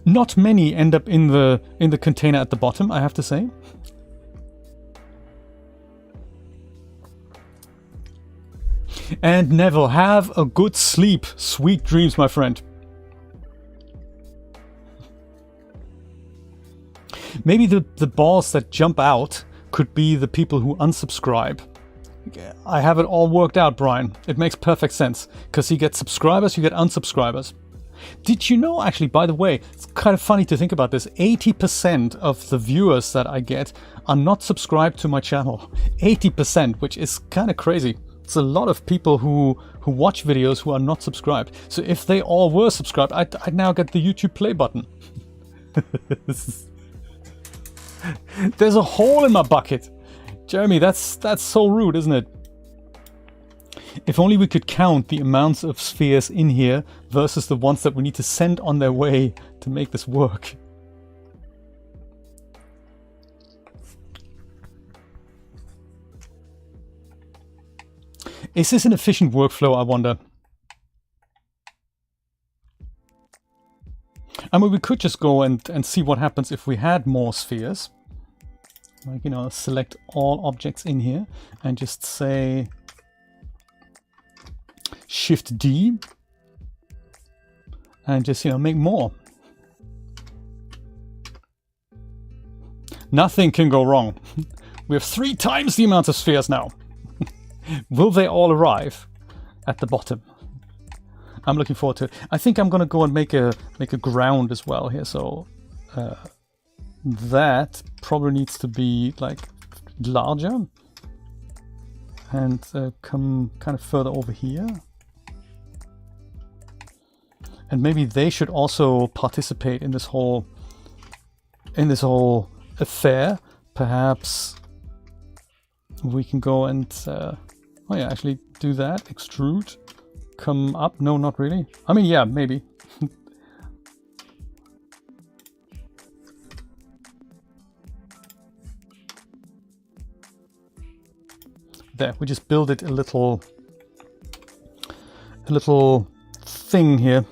Not many end up in the container at the bottom, I have to say. And Neville, have a good sleep. Sweet dreams, my friend. Maybe the balls that jump out could be the people who unsubscribe. I have it all worked out, Brian. It makes perfect sense. Because you get subscribers, you get unsubscribers. Did you know, actually, by the way, it's kind of funny to think about this, 80% of the viewers that I get are not subscribed to my channel. 80%, which is kind of crazy. It's a lot of people who watch videos who are not subscribed. So if they all were subscribed, I'd now get the YouTube play button. There's a hole in my bucket. Jeremy, that's so rude, isn't it? If only we could count the amounts of spheres in here versus the ones that we need to send on their way to make this work. Is this an efficient workflow, I wonder? I mean, we could just go and see what happens if we had more spheres. Like, you know, select all objects in here and just say Shift D and just, you know, make more. Nothing can go wrong. We have 3 times the amount of spheres now. Will they all arrive at the bottom? I'm looking forward to it. I think I'm going to go and make a ground as well here. So that probably needs to be like larger and come kind of further over here. And maybe they should also participate in this whole affair. Perhaps we can go and oh yeah, actually do that. Extrude, come up. No, not really. I mean, yeah, maybe. There, we just build it a little thing here.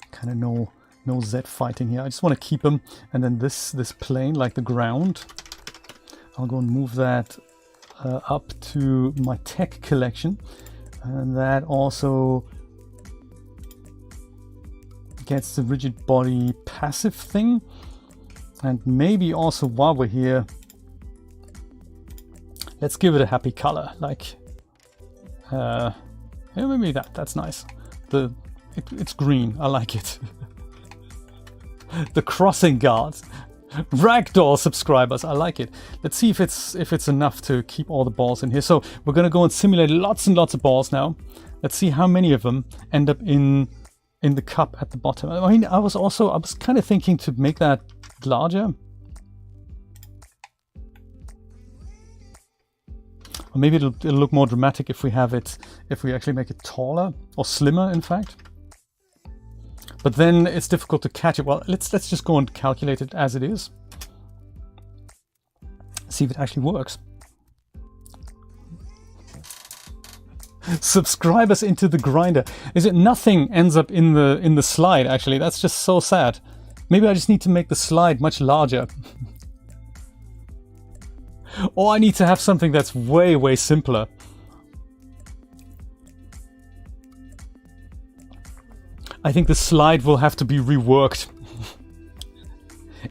Kind of no Z fighting here. I just want to keep them, and then this plane, like the ground, I'll go and move that up to my tech collection, and that also gets the rigid body passive thing. And maybe also while we're here, let's give it a happy color, like yeah, maybe that's nice. It's green. I like it. The crossing guards, ragdoll subscribers. I like it. Let's see if it's enough to keep all the balls in here. So we're gonna go and simulate lots and lots of balls now. Let's see how many of them end up in the cup at the bottom. I mean, I was kind of thinking to make that larger. Or maybe it'll look more dramatic if we actually make it taller or slimmer, in fact. But then it's difficult to catch it. Well, let's just go and calculate it as it is. See if it actually works. Subscribers into the grinder. Is it nothing ends up in the slide, actually? That's just so sad. Maybe I just need to make the slide much larger. Or I need to have something that's way, way simpler. I think the slide will have to be reworked.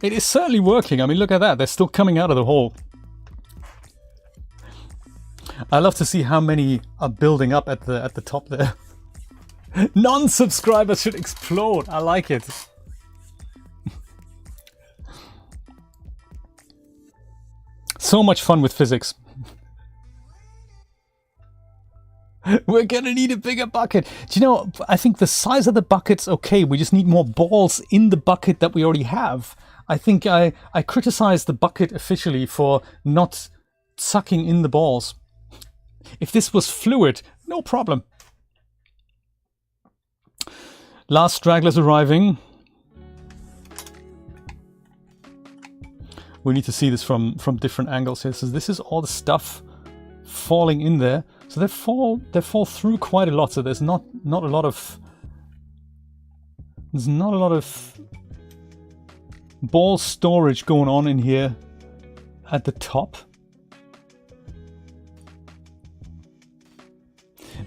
It is certainly working. I mean, look at that. They're still coming out of the hole. I love to see how many are building up at the top there. Non-subscribers should explode. I like it. So much fun with physics. We're gonna need a bigger bucket. Do you know, I think the size of the bucket's okay. We just need more balls in the bucket that we already have. I think I criticized the bucket officially for not sucking in the balls. If this was fluid, no problem. Last stragglers arriving. We need to see this from different angles here. So this is all the stuff falling in there. So they fall through quite a lot. So there's not a lot of ball storage going on in here at the top.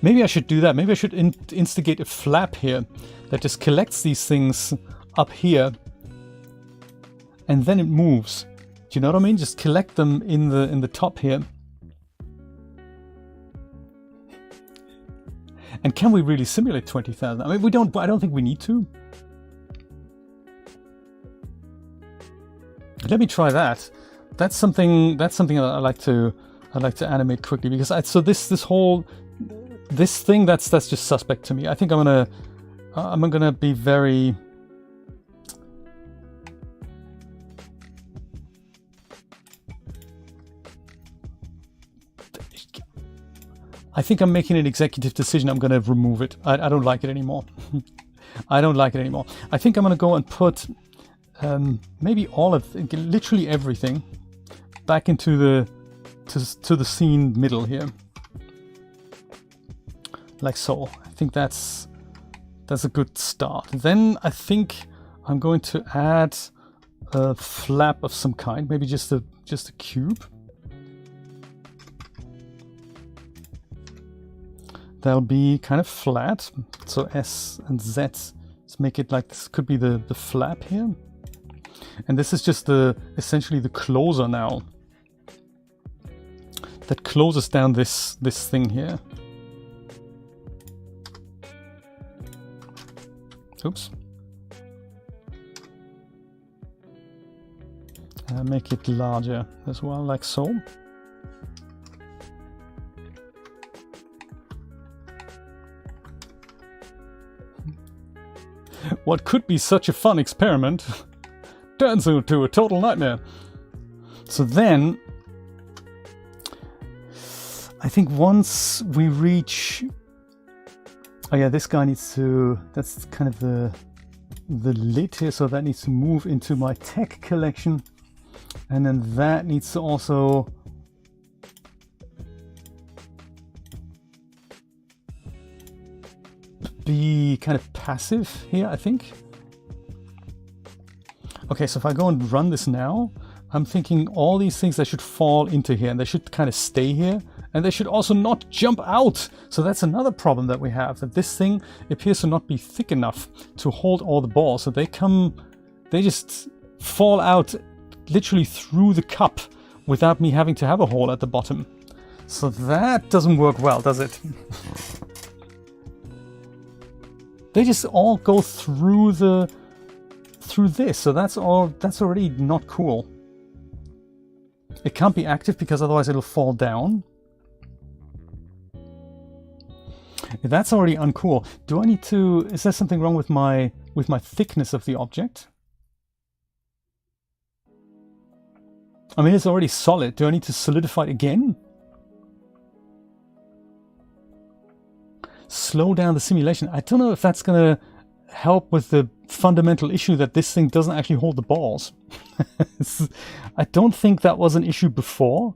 Maybe I should do that. Maybe I should instigate a flap here that just collects these things up here and then it moves. Do you know what I mean? Just collect them in the top here. And can we really simulate 20,000? I mean, we don't. I don't think we need to. Let me try that. That's something that I like to animate quickly, because so this thing that's just suspect to me. I think I'm gonna be very. I think I'm making an executive decision. I'm gonna remove it. I don't like it anymore. I don't like it anymore. I think I'm gonna go and put maybe all of literally everything back into the scene middle here, like so. I think that's a good start. Then I think I'm going to add a flap of some kind, maybe just a cube. That'll be kind of flat. So S and Z, let's make it like this. Could be the flap here. And this is just essentially the closer now. That closes down this thing here. Oops. Make it larger as well, like so. What could be such a fun experiment turns into a total nightmare. So then, I think once we reach, oh yeah, this guy needs to, that's kind of the lid here, so that needs to move into my tech collection, and then that needs to also be kind of passive here, I think. Okay, so if I go and run this now, I'm thinking all these things, they should fall into here, and they should kind of stay here, and they should also not jump out. So that's another problem that we have, that this thing appears to not be thick enough to hold all the balls. So they just fall out literally through the cup without me having to have a hole at the bottom. So that doesn't work well, does it? They just all go through this, so that's already not cool. It can't be active because otherwise it'll fall down. That's already uncool. Do I need to, is there something wrong with my thickness of the object? I mean, it's already solid. Do I need to solidify it again? Slow down the simulation. I don't know if that's going to help with the fundamental issue that this thing doesn't actually hold the balls. I don't think that was an issue before,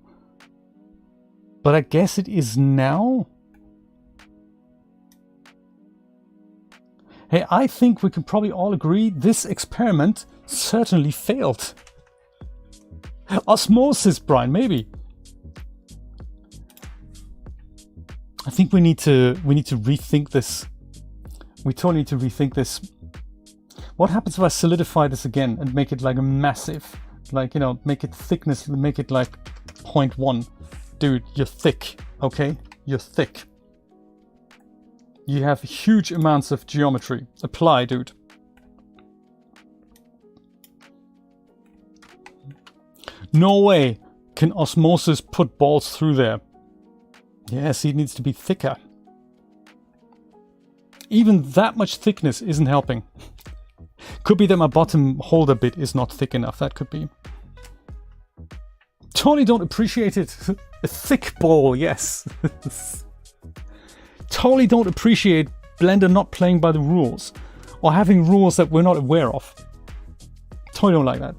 but I guess it is now. Hey, I think we can probably all agree this experiment certainly failed. Osmosis, Brian, maybe. I think we need to rethink this. We totally need to rethink this. What happens if I solidify this again and make it like a massive, like, you know, make it thickness, make it like 0.1. Dude, you're thick, okay? You're thick. You have huge amounts of geometry. Apply, dude. No way can osmosis put balls through there. Yes, it needs to be thicker. Even that much thickness isn't helping. Could be that my bottom holder bit is not thick enough. That could be. Totally don't appreciate it. A thick ball, yes. Totally don't appreciate Blender not playing by the rules, or having rules that we're not aware of. Totally don't like that.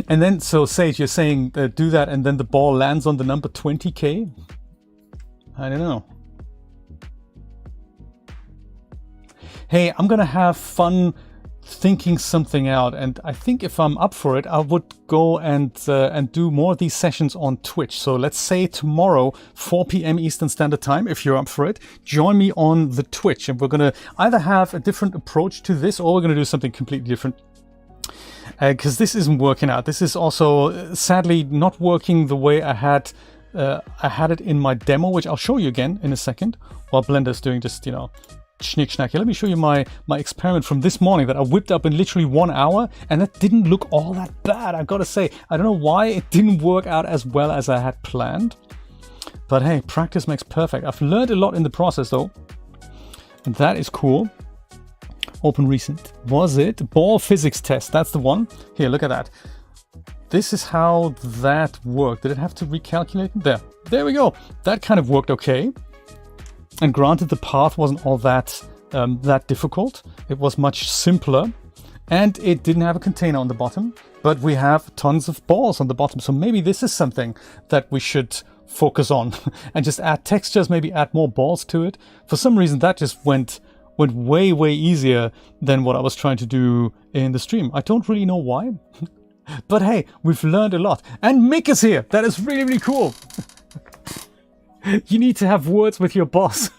And then, so Sage, you're saying do that and then the ball lands on the number 20k? I don't know. Hey, I'm gonna have fun thinking something out, and I think if I'm up for it, I would go and do more of these sessions on Twitch. So let's say tomorrow 4 p.m. Eastern Standard Time, if you're up for it, join me on the Twitch, and we're gonna either have a different approach to this, or we're gonna do something completely different, because this isn't working out. This is also sadly not working the way I had it in my demo, which I'll show you again in a second, while Blender's doing just, you know, schnick schnack. Here, let me show you my experiment from this morning that I whipped up in literally 1 hour, and that didn't look all that bad, I've got to say. I don't know why it didn't work out as well as I had planned, but hey, practice makes perfect. I've learned a lot in the process though, and that is cool. Open recent. Was it ball physics test? That's the one. Here, look at that. This is how that worked. Did it have to recalculate? There we go. That kind of worked okay. And granted, the path wasn't all that difficult. It was much simpler, and it didn't have a container on the bottom, but we have tons of balls on the bottom. So maybe this is something that we should focus on and just add textures, maybe add more balls to it. For some reason, that just went way easier than what I was trying to do in the stream. I don't really know why, but hey, we've learned a lot. And Mick is here. That is really cool. You need to have words with your boss.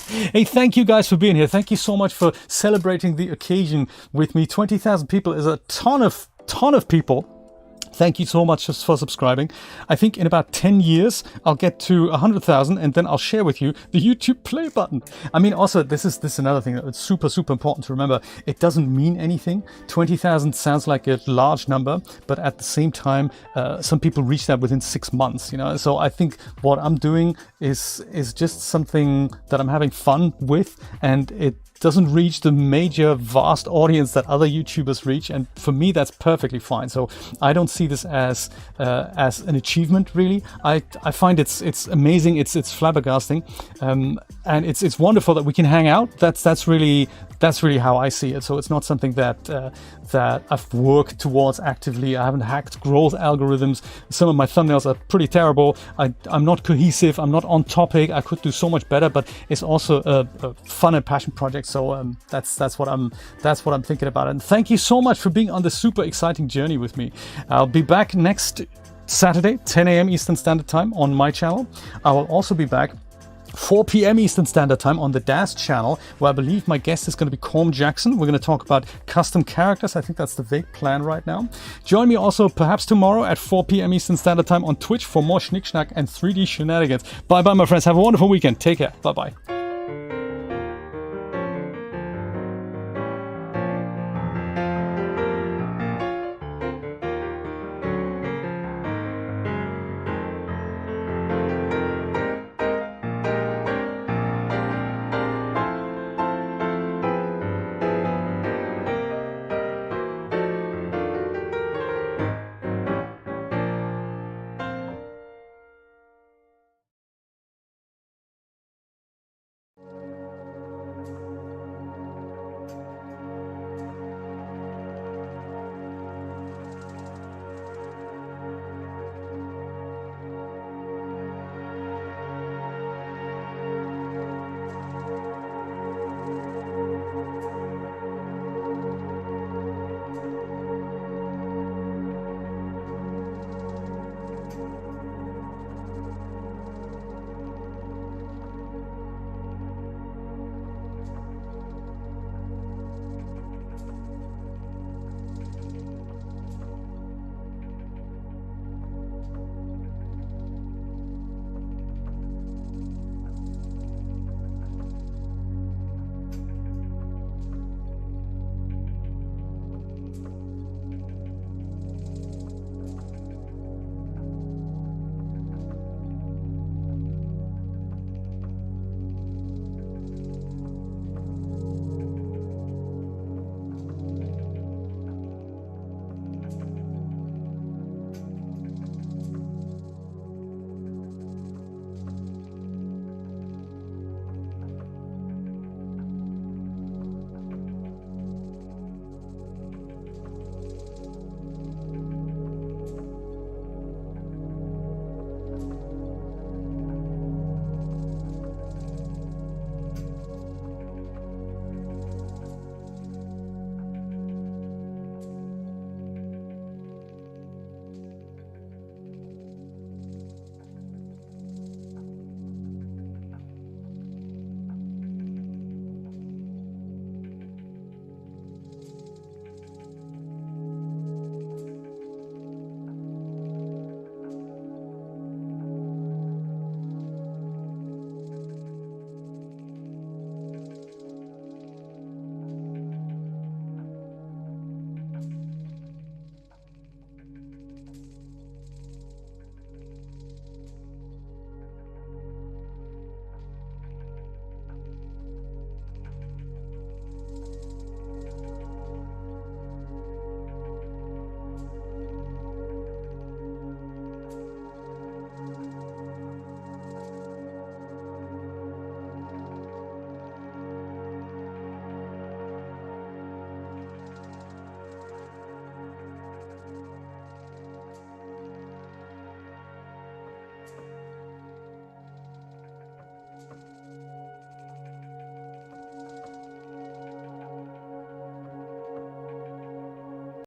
Hey, thank you guys for being here. Thank you so much for celebrating the occasion with me. 20,000 people is a ton of people. Thank you so much for subscribing. I think in about 10 years, I'll get to 100,000, and then I'll share with you the YouTube play button. I mean, also, this is another thing that's super important to remember. It doesn't mean anything. 20,000 sounds like a large number, but at the same time, some people reach that within 6 months, you know? So I think what I'm doing is just something that I'm having fun with, and it doesn't reach the major vast audience that other YouTubers reach, and for me that's perfectly fine. So I don't see this as an achievement, really. I find it's amazing, it's flabbergasting, and it's wonderful that we can hang out. That's really how I see it. So it's not something that I've worked towards actively. I haven't hacked growth algorithms. Some of my thumbnails are pretty terrible. I'm not cohesive. I'm not on topic. I could do so much better, but it's also a fun and passion project. So that's what I'm thinking about. And thank you so much for being on this super exciting journey with me. I'll be back next Saturday, 10 a.m. Eastern Standard Time on my channel. I will also be back 4 p.m. Eastern Standard Time on the DAS channel, where I believe my guest is going to be Com Jackson. We're going to talk about custom characters. I think that's the vague plan right now. Join me also perhaps tomorrow at 4 p.m. Eastern Standard Time on Twitch for more Schnick Schnack and 3D Shenanigans. Bye bye, my friends. Have a wonderful weekend. Take care. Bye bye.